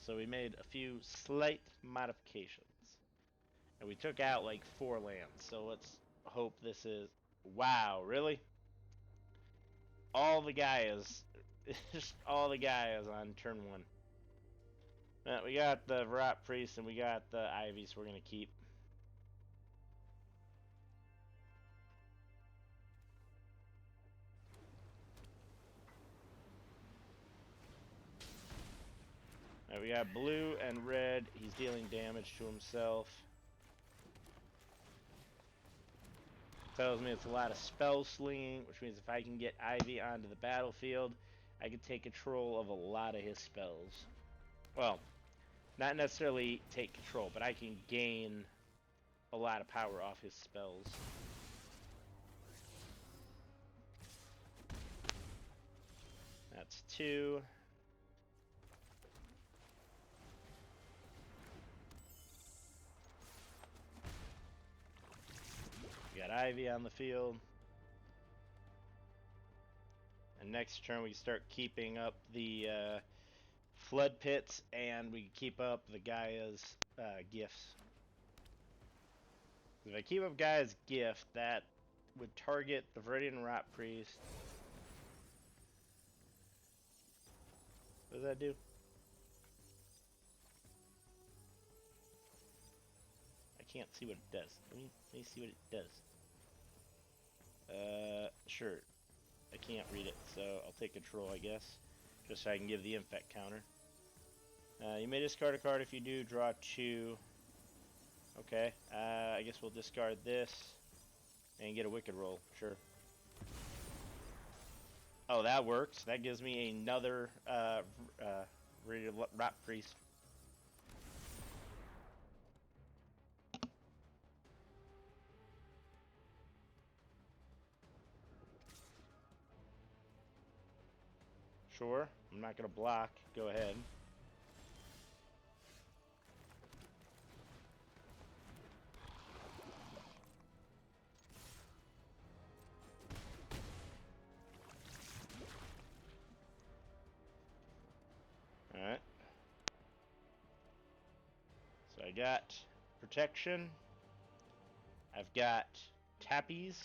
so we made a few slight modifications. And we took out like 4 lands, so let's hope this is... Wow, really? All the Gaias. Just all the Gaias on turn 1. We got the Varot Priest and we got the Ivy, so we're going to keep. We got blue and red. He's dealing damage to himself. Tells me it's a lot of spell slinging, which means if I can get Ivy onto the battlefield, I can take control of a lot of his spells. Well, not necessarily take control, but I can gain a lot of power off his spells. That's 2. We got Ivy on the field. And next turn we start keeping up the flood pits, and we keep up the Gaia's gifts. If I keep up Gaia's gift, that would target the Viridian Rot Priest. What does that do? I can't see what it does. Let me see what it does. Sure. I can't read it, so I'll take control, I guess. Just so I can give the infect counter. You may discard a card. If you do, draw 2. Okay. I guess we'll discard this and get a Wicked roll. Sure. Oh, that works. That gives me another Rot Priest. Sure. I'm not going to block. Go ahead. Alright. So I got protection. I've got tappies.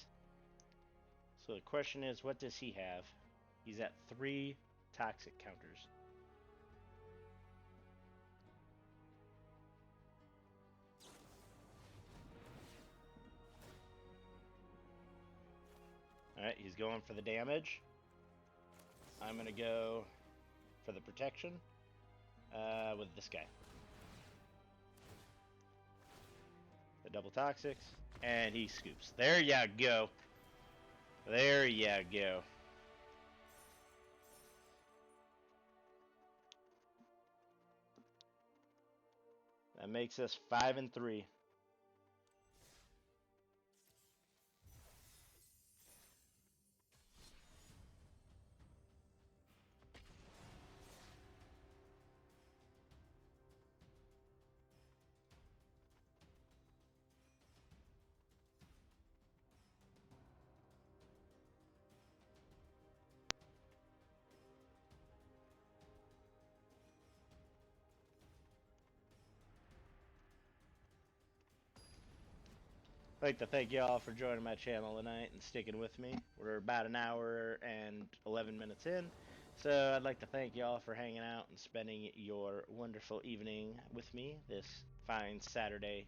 So the question is, what does he have? He's at 3 toxic counters. Alright, he's going for the damage. I'm going to go for the protection with this guy. The double toxics. And he scoops. There you go. There you go. That makes us 5-3. I'd like to thank y'all for joining my channel tonight and sticking with me. We're about an hour and 11 minutes in, so I'd like to thank y'all for hanging out and spending your wonderful evening with me this fine Saturday.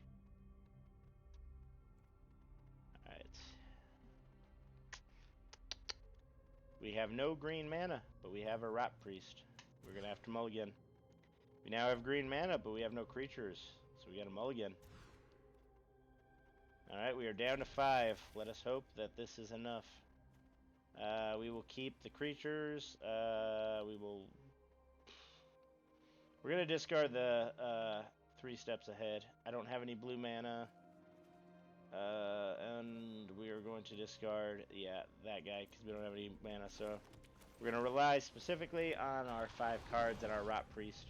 Alright. We have no green mana, but we have a Rot Priest. We're going to have to mulligan. We now have green mana, but we have no creatures, so we got to mulligan. Alright, we are down to 5. Let us hope that this is enough. We will keep the creatures. We're going to discard the 3 steps ahead. I don't have any blue mana. And we are going to discard, yeah, that guy, because we don't have any mana. So we're going to rely specifically on our 5 cards and our Rot Priest.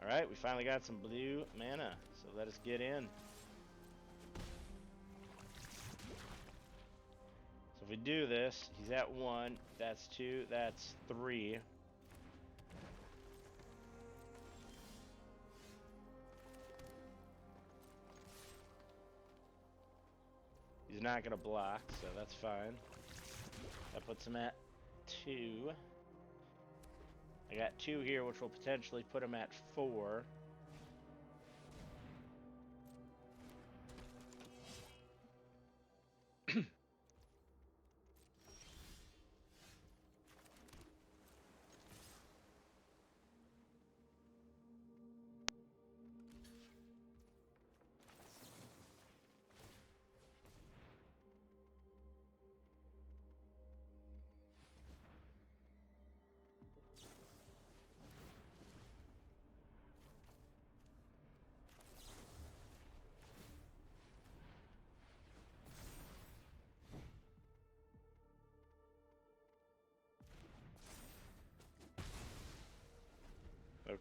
Alright, we finally got some blue mana, so let us get in. if we do this, he's at 1, that's 2, that's 3. He's not going to block, so that's fine. That puts him at 2. I got 2 here, which will potentially put him at 4.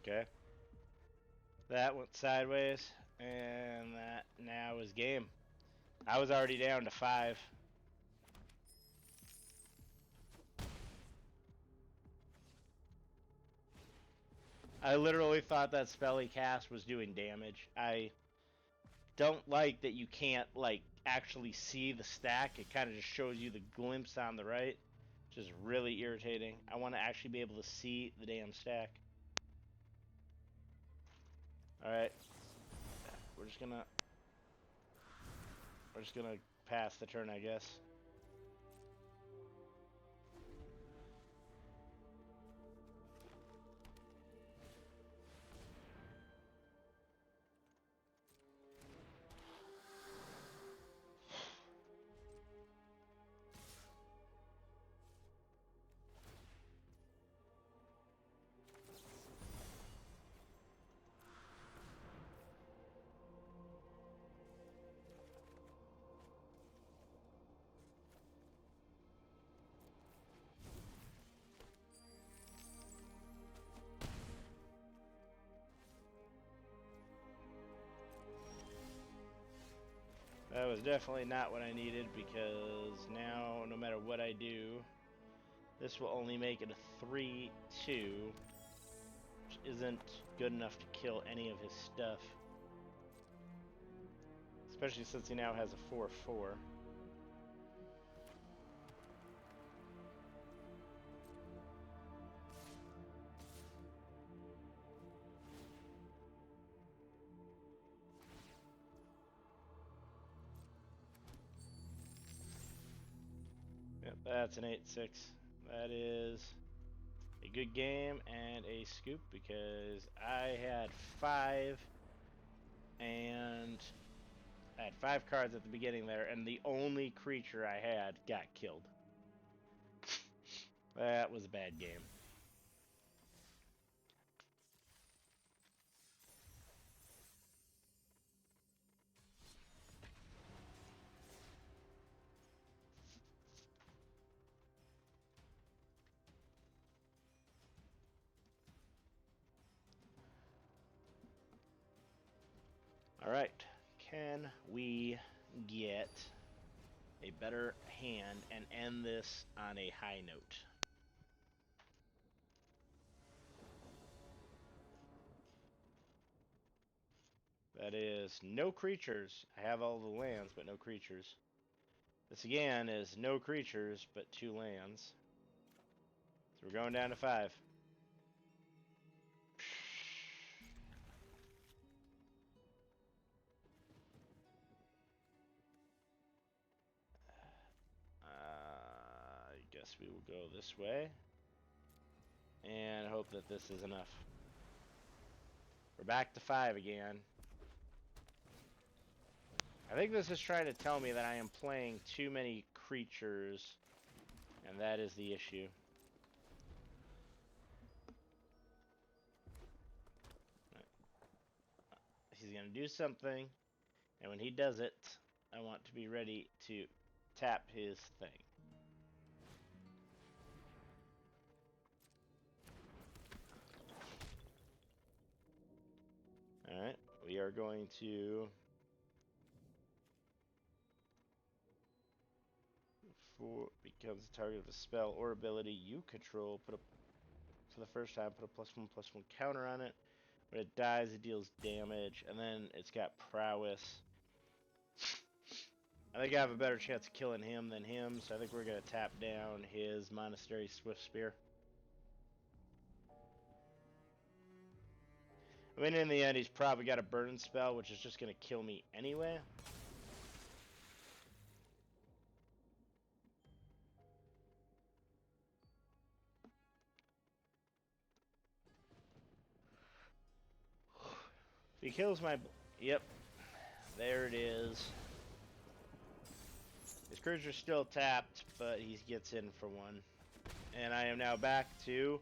Okay. That went sideways, and that now is game. I was already down to 5. I literally thought that spell he cast was doing damage. I don't like that you can't, like, actually see the stack. It kind of just shows you the glimpse on the right, which is really irritating. I want to actually be able to see the damn stack. Alright. We're just gonna pass the turn, I guess. That was definitely not what I needed, because now, no matter what I do, this will only make it a 3-2, which isn't good enough to kill any of his stuff. Especially since he now has a 4-4. Yep, that's an 8-6. That is a good game and a scoop, because I had 5, and I had 5 cards at the beginning there, and the only creature I had got killed. That was a bad game. Alright, can we get a better hand and end this on a high note? That is no creatures. I have all the lands, but no creatures. This again is no creatures, but 2 lands. So we're going down to 5. I guess we will go this way and hope that this is enough. We're back to 5 again. I think this is trying to tell me that I am playing too many creatures, and that is the issue. He's going to do something, and when he does it, I want to be ready to tap his thing. Alright, we are going to For becomes the target of a spell or ability you control. Put a for the first time. Put a +1/+1 counter on it. When it dies, it deals damage, and then it's got prowess. I think I have a better chance of killing him than him, so I think we're gonna tap down his Monastery Swift Spear. I mean, in the end, he's probably got a burn spell, which is just gonna kill me anyway. If he kills my... Yep. There it is. His creature's still tapped, but he gets in for one. And I am now back to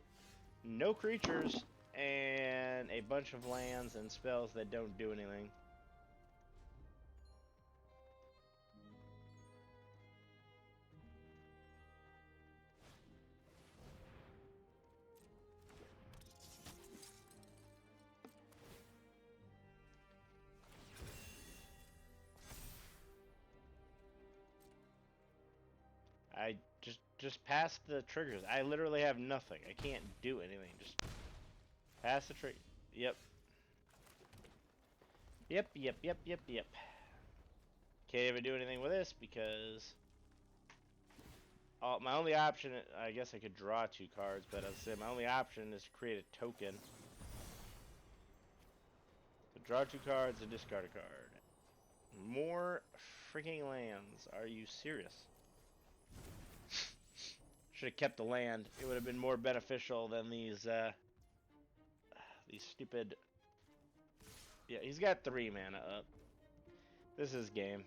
no creatures and a bunch of lands and spells that don't do anything. I just pass the triggers. I literally have nothing. I can't do anything. Just pass the trigger. Yep. Yep. Can't even do anything with this because my only option, I guess I could draw 2 cards, but as I said, my only option is to create a token. So draw 2 cards and discard a card. More freaking lands. Are you serious? Should have kept the land. It would have been more beneficial than these stupid... Yeah, he's got 3 mana up. This is game.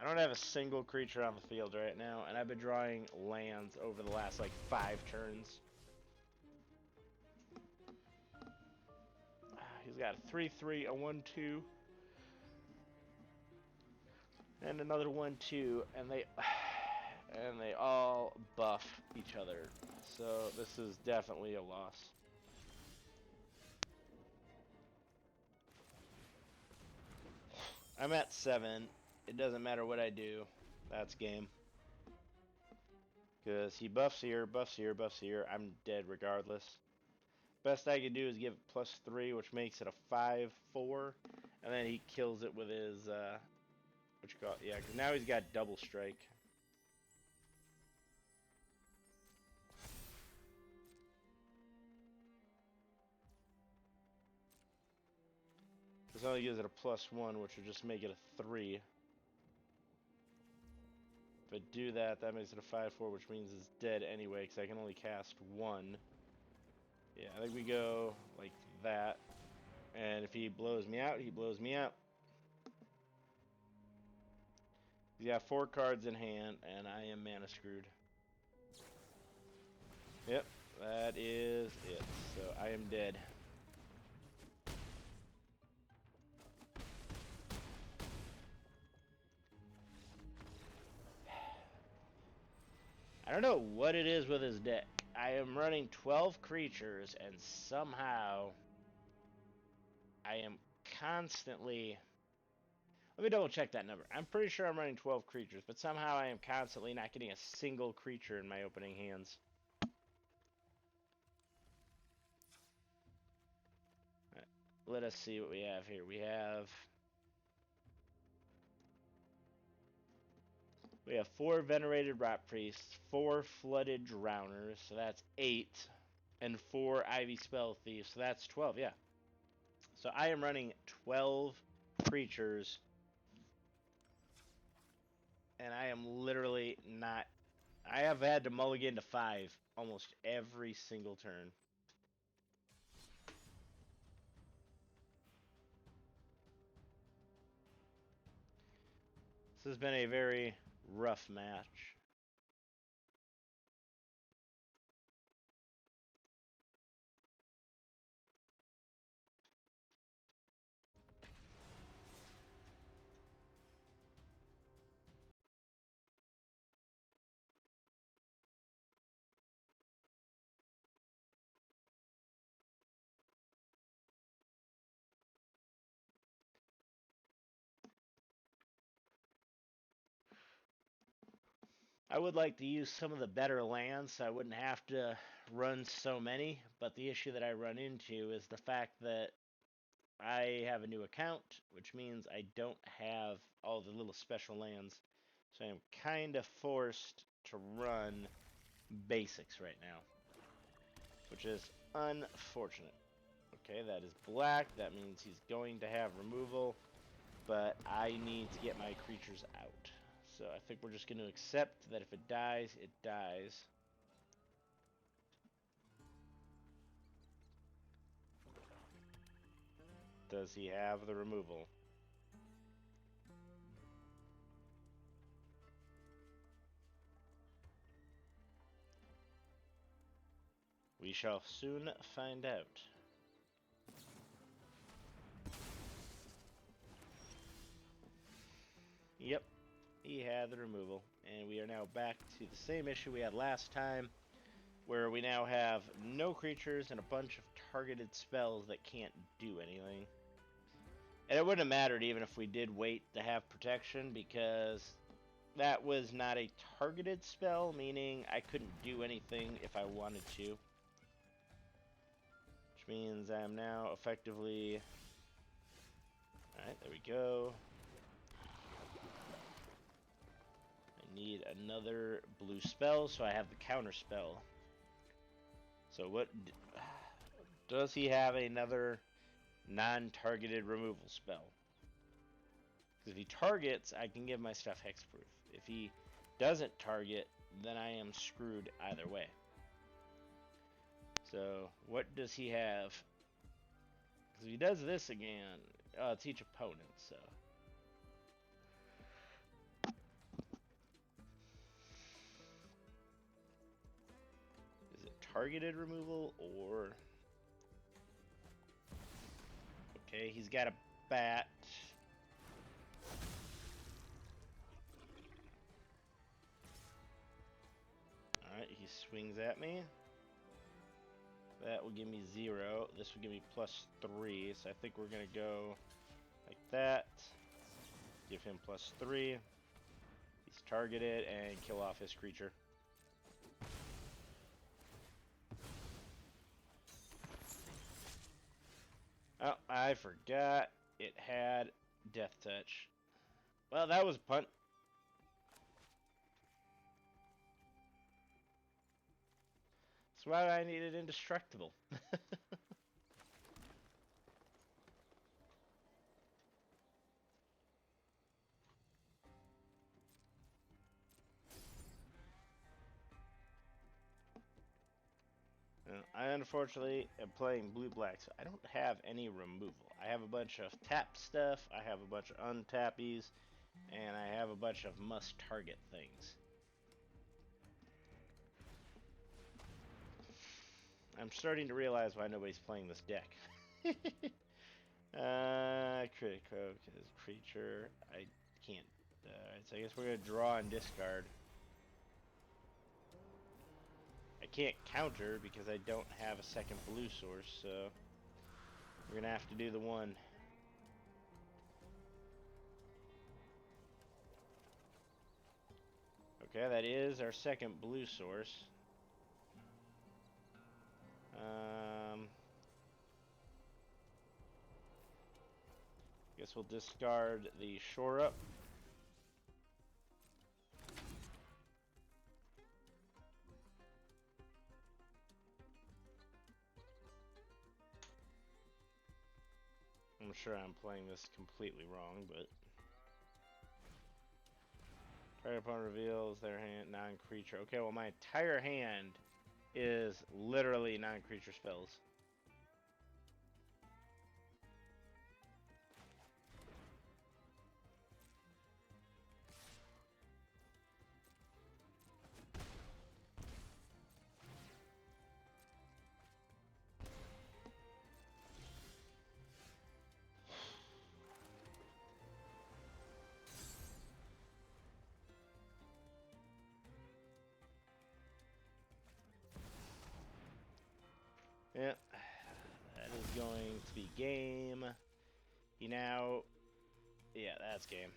I don't have a single creature on the field right now, and I've been drawing lands over the last, like, 5 turns. He's got a 3/3, a 1/2, and another 1/2, and they all buff each other. So this is definitely a loss. I'm at 7. It doesn't matter what I do. That's game. Because he buffs here, buffs here, buffs here. I'm dead regardless. Best I can do is give it +3, which makes it a 5/4. And then he kills it with his, what you call it? Yeah, because now he's got double strike. This only gives it a +1, which would just make it a 3. If I do that, that makes it a 5/4, which means it's dead anyway, because I can only cast 1. Yeah, I think we go like that. And if he blows me out, he blows me out. He's got 4 cards in hand, and I am mana screwed. Yep, that is it. So I am dead. I don't know what it is with his deck. I am running 12 creatures, and somehow I am constantly... Let me double check that number. I'm pretty sure I'm running 12 creatures, but somehow I am constantly not getting a single creature in my opening hands. Right, let us see what we have here. We have 4 venerated rot priests, 4 flooded drowners, so that's 8, and 4 ivy spell thieves, so that's 12. Yeah. So I am running 12 creatures, and I am literally not... I have had to mulligan to 5 almost every single turn. This has been a very rough match. I would like to use some of the better lands so I wouldn't have to run so many, but the issue that I run into is the fact that I have a new account, which means I don't have all the little special lands. So I'm kind of forced to run basics right now, which is unfortunate. Okay, that is black. That means he's going to have removal, but I need to get my creatures out. So I think we're just going to accept that if it dies, it dies. Does he have the removal? We shall soon find out. Yep, he had the removal. And we are now back to the same issue we had last time, where we now have no creatures and a bunch of targeted spells that can't do anything. And it wouldn't have mattered even if we did wait to have protection, because that was not a targeted spell, meaning I couldn't do anything if I wanted to. Which means I am now effectively... Alright, there we go. I need another blue spell, so I have the counter spell. So what... Does he have another non-targeted removal spell? Because if he targets, I can give my stuff hexproof. If he doesn't target, then I am screwed either way. So, what does he have? Because if he does this again, it's each opponent, so. Is it targeted removal or... Okay, he's got a bat. Alright, he swings at me. That will give me 0. This will give me +3, so I think we're going to go like that. Give him +3. He's targeted and kill off his creature. Oh, I forgot it had Death Touch. Well, that was a punt. That's why I needed Indestructible. I unfortunately am playing blue-black, so I don't have any removal. I have a bunch of tap stuff, I have a bunch of untappies, and I have a bunch of must-target things. I'm starting to realize why nobody's playing this deck. Critical, because creature, I can't. So I guess we're going to draw and discard. I can't counter because I don't have a second blue source, so we're going to have to do the one. Okay, that is our second blue source. Guess we'll discard the shore up. I'm sure I'm playing this completely wrong, but target opponent reveals their hand non-creature. Okay, well my entire hand is literally non-creature spells. Yep, that is going to be game. He now, yeah, that's game.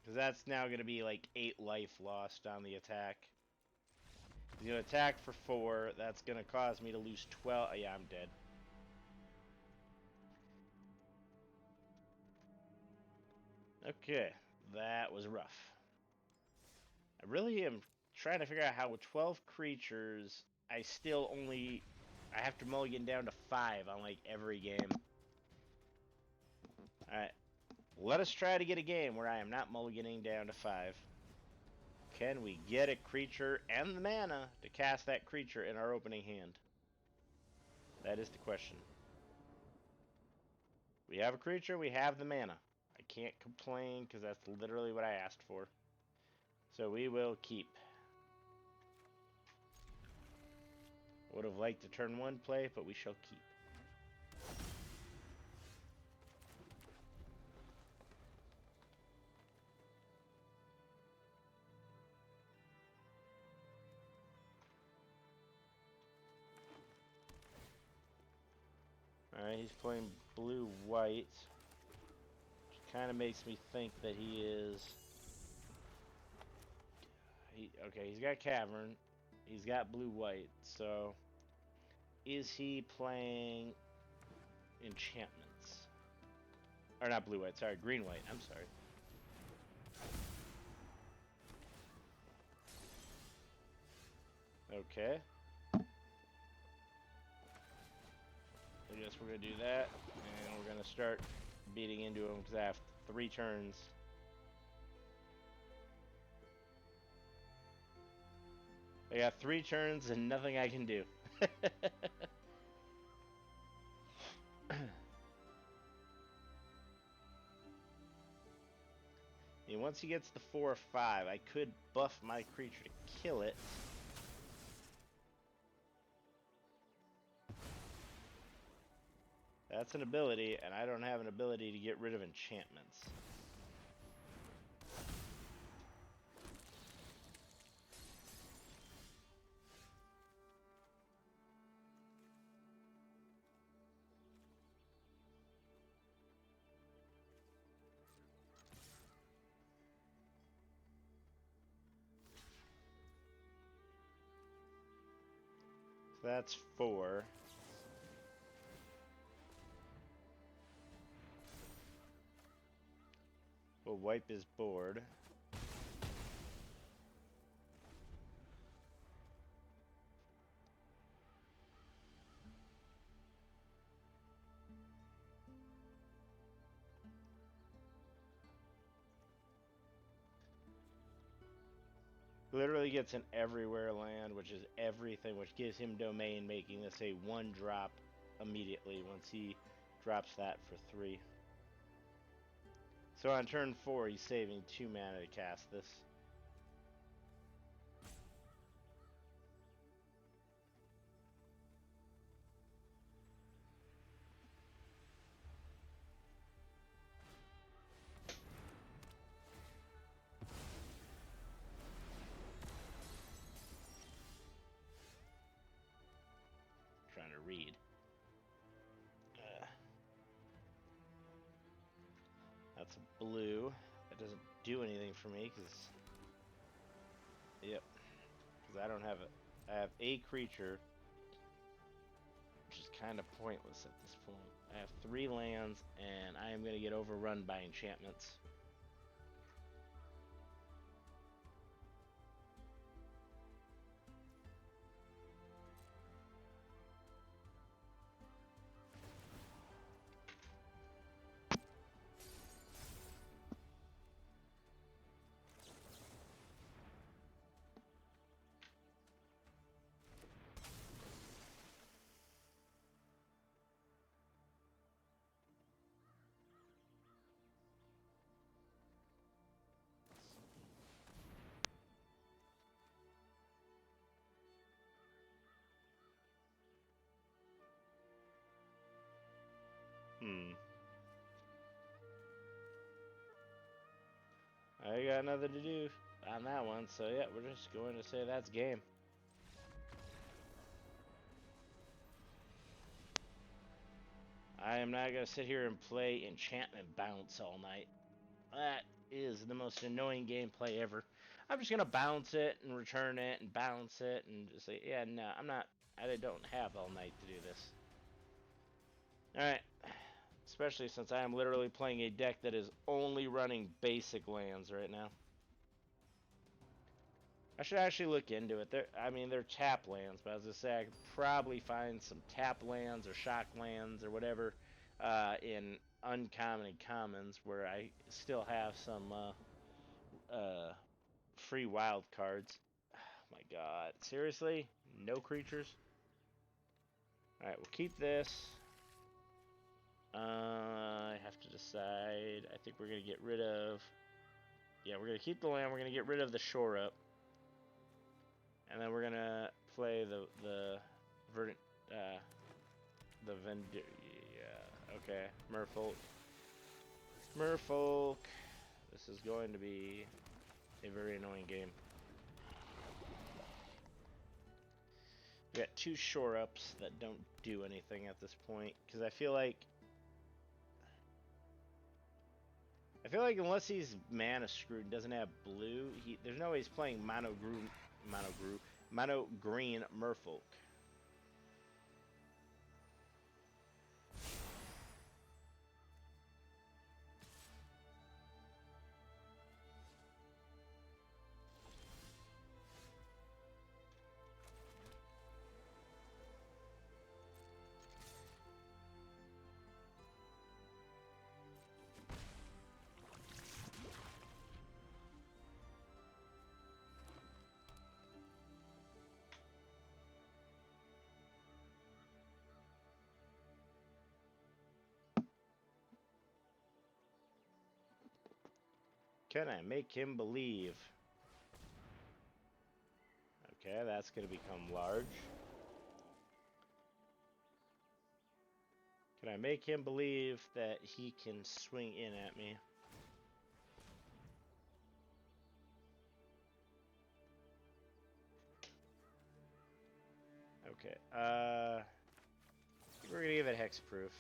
Because that's now going to be like 8 life lost on the attack. He's going to attack for 4. That's going to cause me to lose 12. Yeah, I'm dead. Okay, that was rough. I really am trying to figure out how with 12 creatures, I have to mulligan down to 5 on like every game. Alright, let us try to get a game where I am not mulliganing down to 5. Can we get a creature and the mana to cast that creature in our opening hand? That is the question. We have a creature, we have the mana. I can't complain because that's literally what I asked for. So we will keep. Would have liked to turn 1 play, but we shall keep. Alright, he's playing blue-white. Which kind of makes me think that he is... Okay, he's got Cavern. He's got blue-white, so... Is he playing enchantments? Or not blue-white, sorry, green-white, I'm sorry. Okay. I guess we're gonna do that, and we're gonna start beating into him because I have 3 turns. I got 3 turns and nothing I can do. And once he gets the 4 or 5, I could buff my creature to kill it. That's an ability, and I don't have an ability to get rid of enchantments. So that's 4. We'll wipe his board. Literally gets an everywhere land, which is everything, which gives him domain, making this a 1-drop immediately once he drops that for 3. So on turn 4, he's saving 2 mana to cast this. Trying to read. That's a blue. That doesn't do anything for me because... Yep. Because I don't have a... I have a creature, which is kind of pointless at this point. I have 3 lands, and I am going to get overrun by enchantments. I got nothing to do on that one, so yeah, we're just going to say that's game. I am not going to sit here and play enchantment bounce all night. That is the most annoying gameplay ever. I'm just gonna bounce it and return it and bounce it and just say, yeah, no, I'm not. I don't have all night to do this. All right. Especially since I am literally playing a deck that is only running basic lands right now. I should actually look into it. I mean, they're tap lands, but as I say, I could probably find some tap lands or shock lands or whatever in uncommon and commons where I still have some uh, free wild cards. Oh my god. Seriously? No creatures? Alright, we'll keep this. I have to decide. I think we're going to get rid of... Yeah, we're going to keep the land. We're going to get rid of the shore up. And then we're going to play the verdant... the vendor... Yeah, okay. Merfolk. Merfolk. This is going to be a very annoying game. We got 2 shore ups that don't do anything at this point because I feel like unless he's mana screwed and doesn't have blue, there's no way he's playing mono green Merfolk. Can I make him believe? Okay, that's going to become large. Can I make him believe that he can swing in at me? Okay, we're gonna give it hexproof.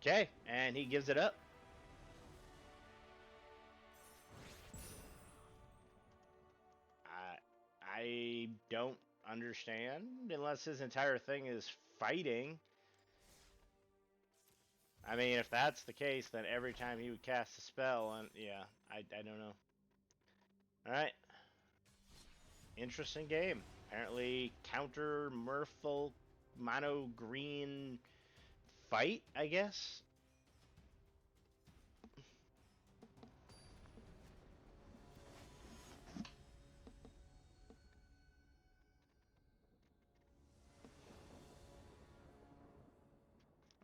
Okay, and he gives it up. I don't understand unless his entire thing is fighting. I mean, if that's the case, then every time he would cast a spell, and yeah, I don't know. All right, interesting game. Apparently, counter Merfolk mono green fight, I guess.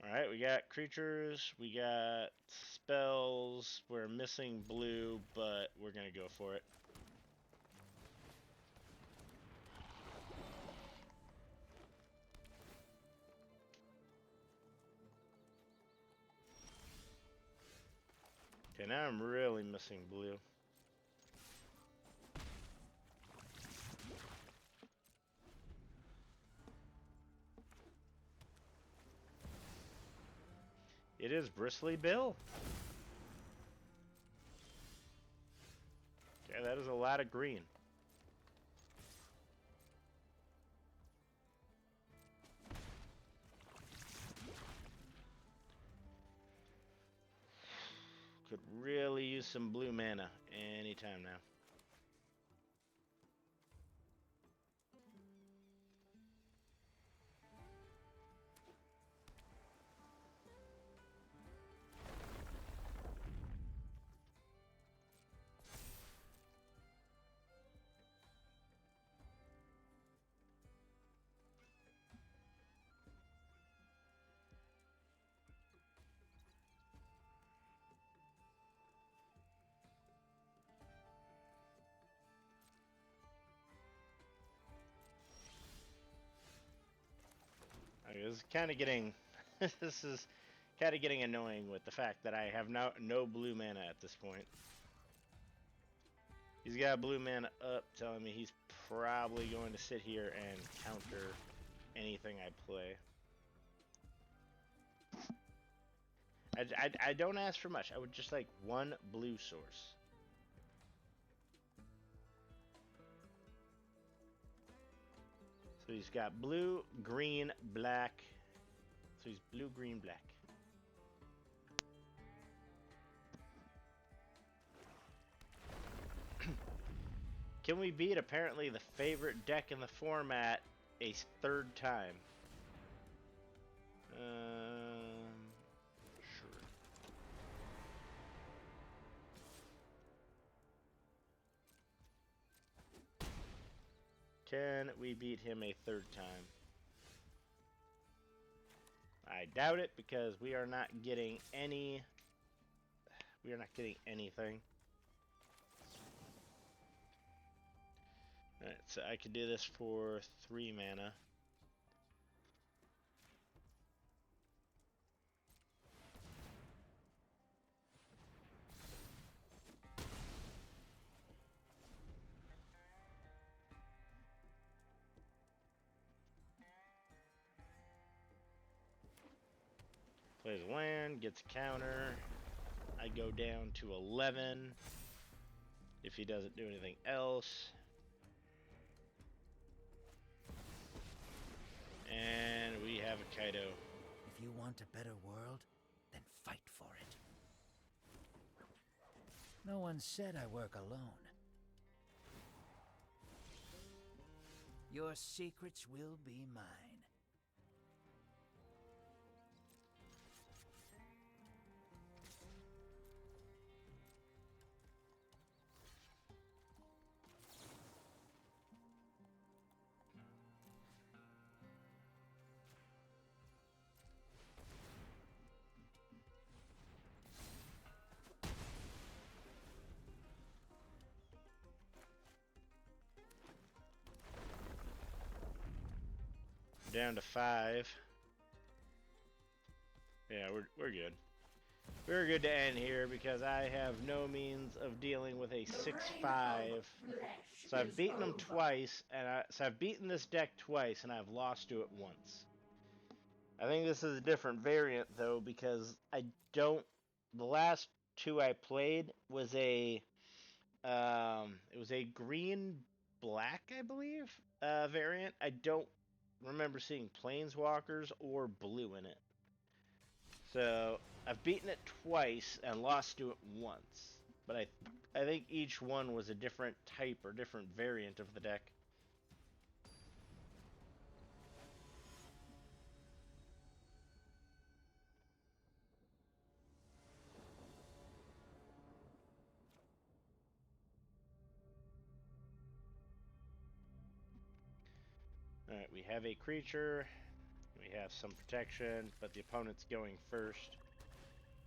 Alright, we got creatures, we got spells, we're missing blue, but we're gonna go for it. Okay, now I'm really missing blue. It is Bristly Bill. Okay, that is a lot of green. Could really use some blue mana anytime now. Okay, this is kind of getting this is kind of getting annoying with the fact that I have no blue mana at this point. He's got blue mana up, telling me he's probably going to sit here and counter anything I play. I don't ask for much. I would just like one blue source. So he's got blue, green, black. So he's blue, green, black. Can we beat apparently the favorite deck in the format a third time? Sure. Can we beat him a third time? I doubt it because we are not getting any. We are not getting anything. Alright, so I could do this for 3 mana. Plays land, gets a counter. I go down to 11 if he doesn't do anything else. And we have a Kaido. If you want a better world, then fight for it. No one said I work alone. Your secrets will be mine. Down to 5. Yeah, we're good. We're good to end here because I have no means of dealing with a 6/5. So I've beaten him twice, and so I've beaten this deck twice, and I've lost to it once. I think this is a different variant though because I don't. The last 2 I played was a it was a green black, I believe, variant. I don't remember seeing planeswalkers or blue in it. So I've beaten it twice and lost to it once. But I think each one was a different type or different variant of the deck. Alright, we have a creature. We have some protection, but the opponent's going first,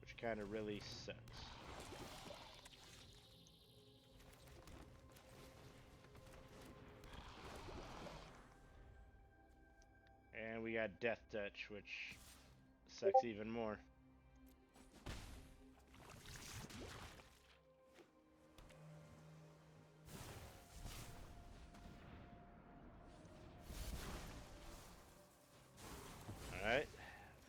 which kind of really sucks. And we got Death Touch, which sucks even more. Alright,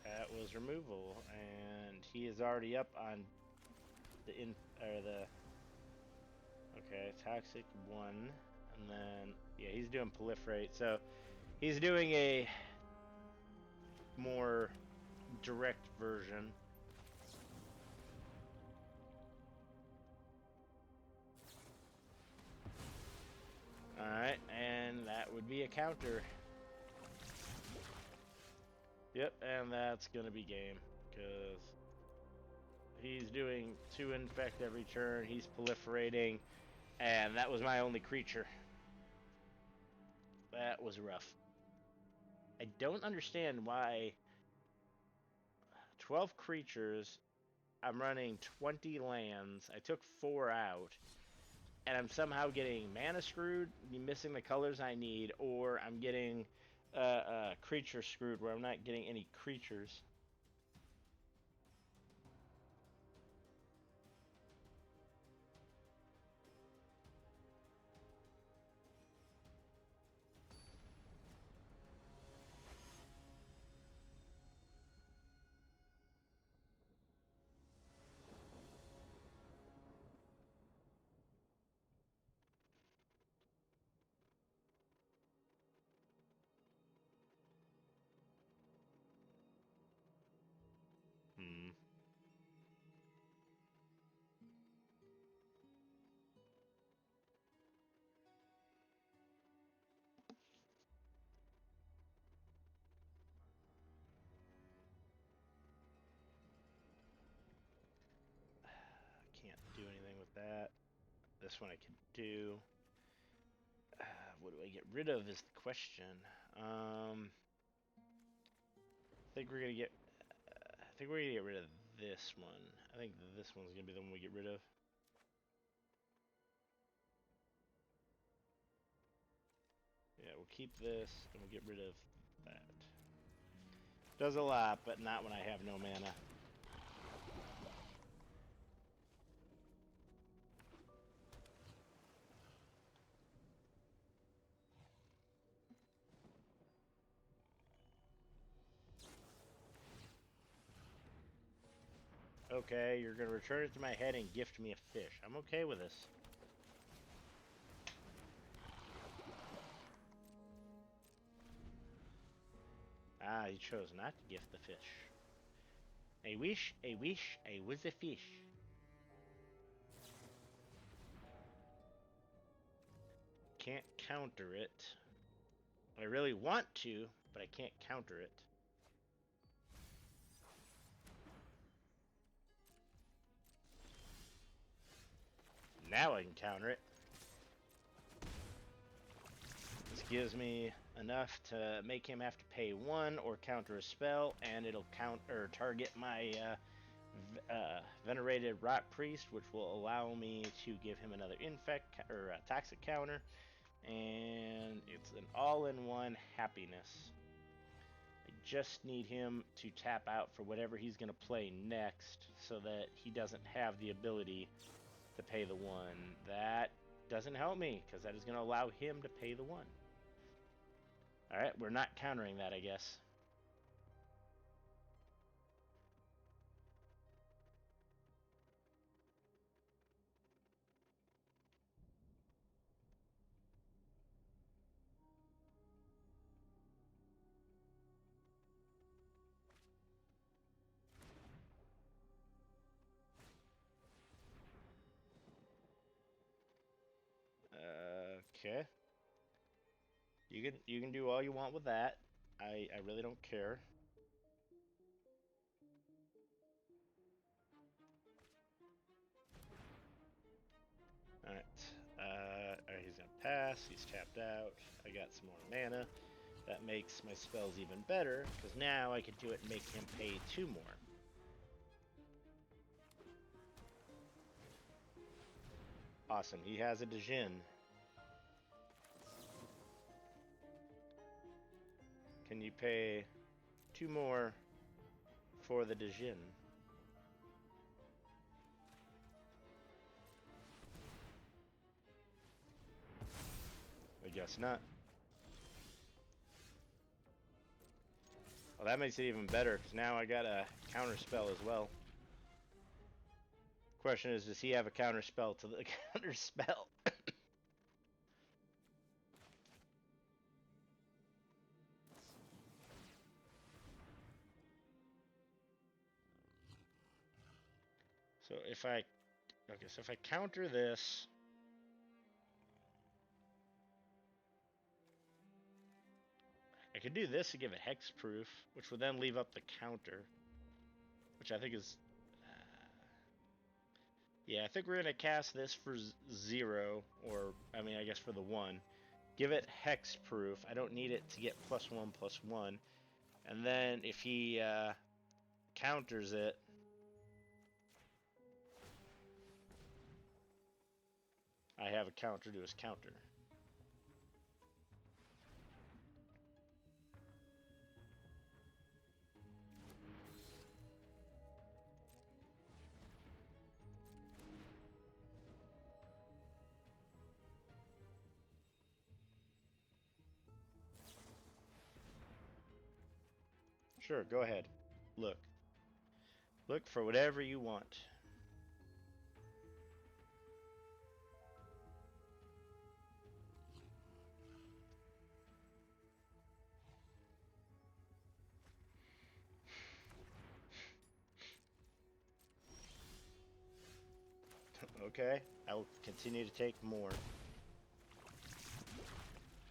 that was removal, and he is already up on the okay, Toxic 1, and then, yeah, he's doing Proliferate, so he's doing a more direct version. Alright, and that would be a counter. Yep, and that's gonna be game, because he's doing 2 infect every turn, he's proliferating, and that was my only creature. That was rough. I don't understand why 12 creatures, I'm running 20 lands, I took 4 out, and I'm somehow getting mana screwed, missing the colors I need, or I'm getting creature screwed where I'm not getting any creatures. that. This one I could do. What do I get rid of is the question. I think we're gonna get. I think we're gonna get rid of this one. I think this one's gonna be the one we get rid of. Yeah, we'll keep this and we'll get rid of that. Does a lot, but not when I have no mana. Okay, you're gonna return it to my head and gift me a fish. I'm okay with this. Ah, he chose not to gift the fish. I wish I was a fish. Can't counter it. I really want to, but I can't counter it. Now I can counter it. This gives me enough to make him have to pay 1 or counter a spell, and it'll count or target my venerated rot priest, which will allow me to give him another infect or toxic counter, and it's an all-in-one happiness. I just need him to tap out for whatever he's going to play next, so that he doesn't have the ability to pay the 1. That doesn't help me, because that is going to allow him to pay the 1. Alright, we're not countering that, I guess. Okay. You can do all you want with that. I really don't care. Alright. Alright, he's gonna pass. He's tapped out. I got some more mana. That makes my spells even better, because now I can do it and make him pay 2 more. Awesome. He has a Djinn. Can you pay 2 more for the Djinn? I guess not. Well, that makes it even better, because now I got a counter spell as well. Question is, does he have a counter spell to the counter spell? So if I counter this, I could do this to give it hexproof, which would then leave up the counter, which I think is, yeah, I think we're gonna cast this for 0, or I mean, I guess for the 1. Give it hexproof. I don't need it to get +1/+1, and then if he counters it, I have a counter to his counter. Sure, go ahead. Look. Look for whatever you want. Okay, I will continue to take more.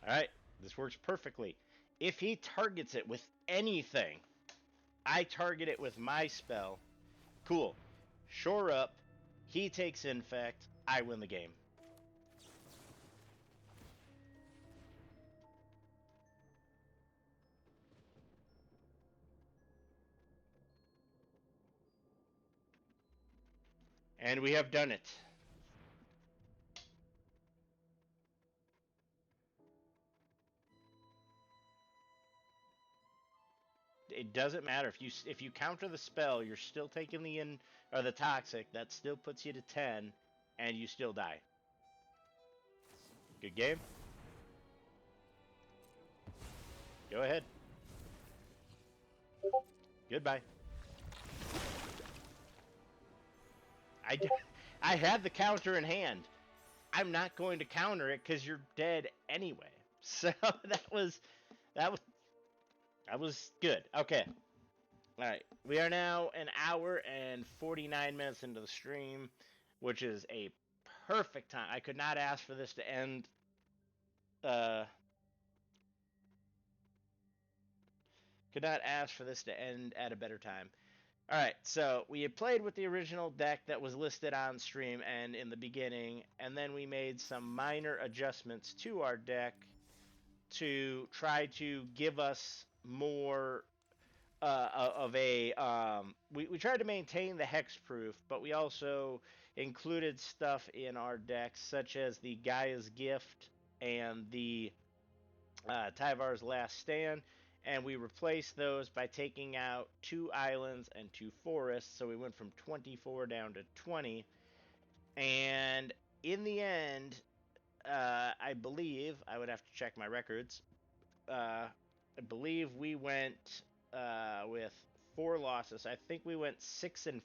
Alright, this works perfectly. If he targets it with anything, I target it with my spell. Cool. Shore up. He takes infect. I win the game. And we have done it. It doesn't matter if you counter the spell, you're still taking the in or the toxic. That still puts you to 10, and you still die. Good game. Go ahead. Goodbye. I, I had the counter in hand. I'm not going to counter it because you're dead anyway. So that was that was good. Okay. All right. We are now an hour and 49 minutes into the stream, which is a perfect time. I could not ask for this to end uh could not ask for this to end at a better time. All right, so we had played with the original deck that was listed on stream and in the beginning, and then we made some minor adjustments to our deck to try to give us more of a. We tried to maintain the hexproof, but we also included stuff in our deck such as the Gaia's Gift and the Tyvar's Last Stand, and we replaced those by taking out 2 islands and 2 forests. So we went from 24 down to 20. And in the end, I believe I would have to check my records. I believe we went with 4 losses. I think we went 6-4. It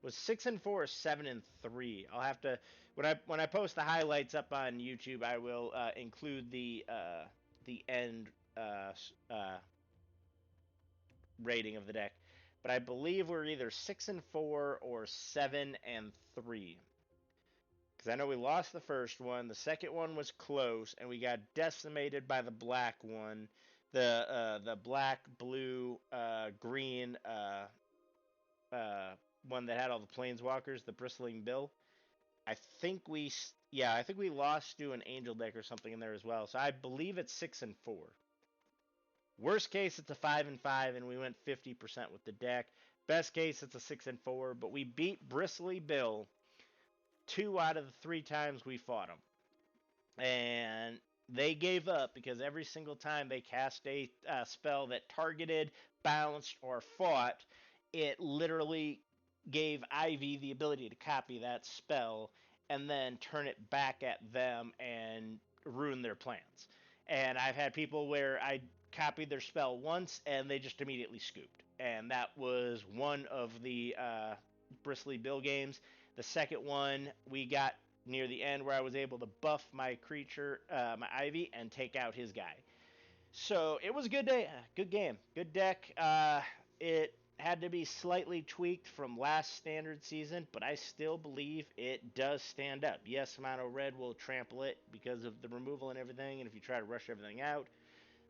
was 6-4 or 7-3. I'll have to when I post the highlights up on YouTube, I will include the end rating of the deck. But I believe we're either 6-4 or 7-3. Because I know we lost the first one. The second one was close, and we got decimated by the black one, the black, blue, green one that had all the planeswalkers, the bristling bill. I think we lost to an angel deck or something in there as well. So I believe it's 6-4. Worst case, it's a 5-5, and we went 50% with the deck. Best case, it's a 6-4, but we beat Bristly Bill 2 out of the 3 times we fought him, and they gave up because every single time they cast a spell that targeted, bounced, or fought, it literally gave Ivy the ability to copy that spell and then turn it back at them and ruin their plans. And I've had people where I copied their spell once and they just immediately scooped. And that was one of the Bristly Bill games. The second one, we got near the end where I was able to buff my creature, my Ivy, and take out his guy. So it was a good day, good game, good deck. It had to be slightly tweaked from last standard season, but I still believe it does stand up. Yes, Mono Red will trample it because of the removal and everything, and if you try to rush everything out.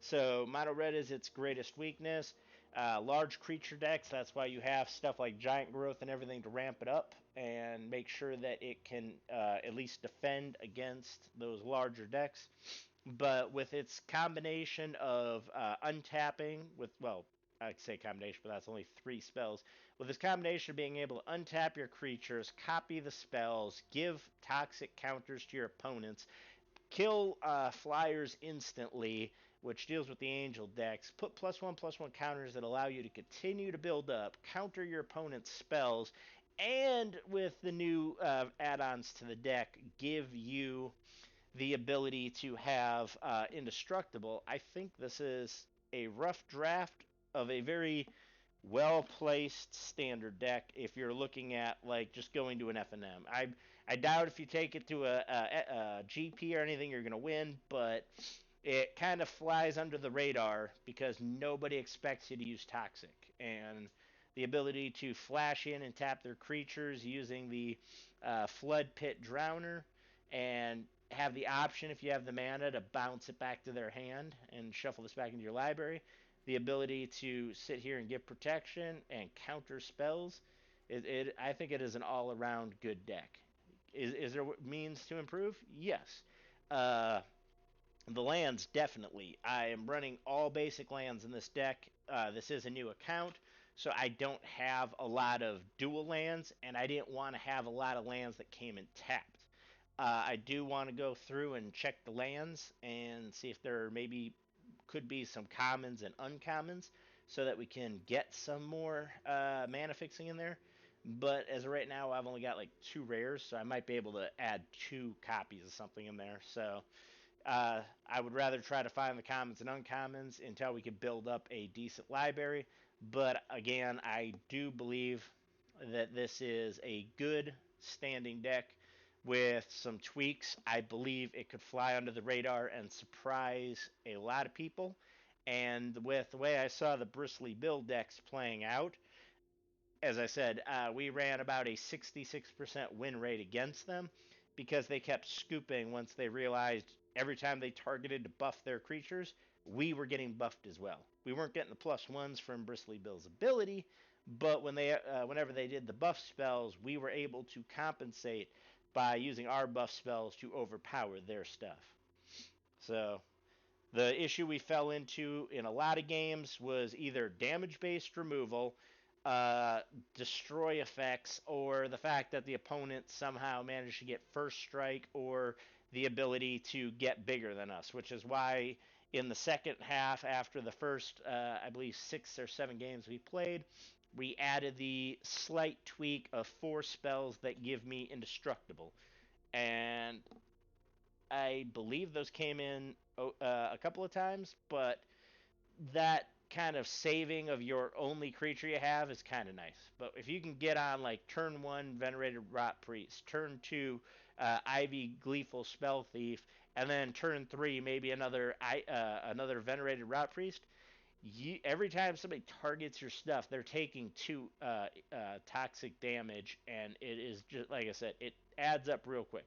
So Mono Red is its greatest weakness. Large creature decks, that's why you have stuff like Giant Growth and everything to ramp it up and make sure that it can at least defend against those larger decks. But with its combination of untapping, well, I'd say combination, but that's only 3 spells. With this combination of being able to untap your creatures, copy the spells, give toxic counters to your opponents, kill flyers instantly, which deals with the angel decks, put +1/+1 counters that allow you to continue to build up, counter your opponent's spells, and with the new add-ons to the deck, give you the ability to have indestructible. I think this is a rough draft of a very well placed standard deck if you're looking at like just going to an FNM. I doubt if you take it to a GP or anything you're going to win, but it kind of flies under the radar because nobody expects you to use Toxic. And the ability to flash in and tap their creatures using the Flood Pit Drowner and have the option, if you have the mana, to bounce it back to their hand and shuffle this back into your library. The ability to sit here and give protection and counter spells. I think it is an all-around good deck. Is there means to improve? Yes. Uh, the lands, definitely. I am running all basic lands in this deck. This is a new account, so I don't have a lot of dual lands, and I didn't want to have a lot of lands that came in tapped. I do want to go through and check the lands and see if there maybe could be some commons and uncommons so that we can get some more mana fixing in there. But as of right now, I've only got like two rares, so I might be able to add two copies of something in there. So I would rather try to find the commons and uncommons until we can build up a decent library. But again, I do believe that this is a good standing deck with some tweaks. I believe it could fly under the radar and surprise a lot of people. And with the way I saw the bristly build decks playing out, as I said, we ran about a 66% win rate against them because they kept scooping once they realized every time they targeted to buff their creatures, we were getting buffed as well. We weren't getting the plus ones from Bristly Bill's ability, but whenever they did the buff spells, we were able to compensate by using our buff spells to overpower their stuff. So the issue we fell into in a lot of games was either damage based removal, uh, destroy effects, or the fact that the opponent somehow managed to get first strike or the ability to get bigger than us, which is why in the second half, after the first, I believe, 6 or 7 games we played, we added the slight tweak of 4 spells that give me indestructible. And I believe those came in a couple of times, but that kind of saving of your only creature you have is kind of nice. But if you can get on like turn one Venerated Rot Priest, turn two Ivy Gleeful Spell Thief, and then turn three maybe another Venerated Rot Priest, every time somebody targets your stuff, they're taking two toxic damage, and it is just like I said, it adds up real quick.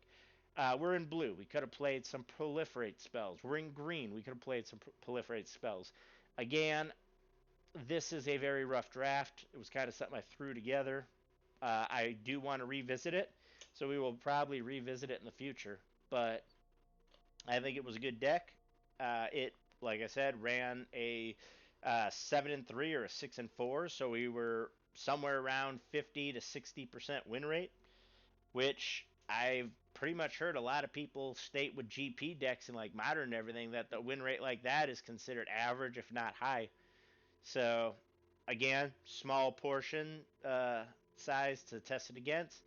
We're in blue. We could have played some proliferate spells. We're in green. We could have played some proliferate spells. Again, this is a very rough draft. It was kind of something I threw together. I do want to revisit it, so we will probably revisit it in the future. But I think it was a good deck. It, like I said, ran a 7-3 or a 6-4, so we were somewhere around 50 to 60% win rate, which I've pretty much heard a lot of people state with GP decks and like modern and everything that the win rate like that is considered average, if not high. So, again, small portion size to test it against,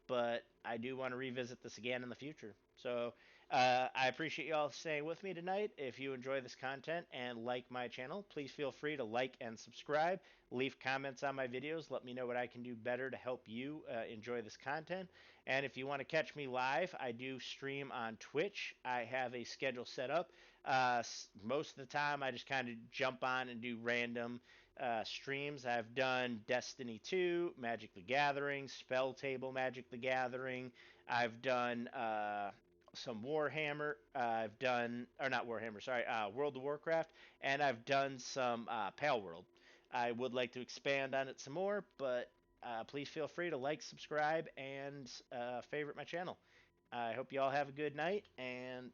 but I do want to revisit this again in the future. So, I appreciate you all staying with me tonight. If you enjoy this content and like my channel, please feel free to like and subscribe. Leave comments on my videos. Let me know what I can do better to help you enjoy this content. And if you want to catch me live, I do stream on Twitch. I have a schedule set up. Most of the time, I just kind of jump on and do random streams. I've done Destiny 2, Magic the Gathering, Spell Table Magic the Gathering. I've done some Warhammer. I've done, or not Warhammer, sorry, World of Warcraft, and I've done some Pale World. I would like to expand on it some more, but please feel free to like, subscribe, and favorite my channel. I hope you all have a good night, and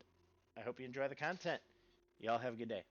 I hope you enjoy the content. Y'all have a good day.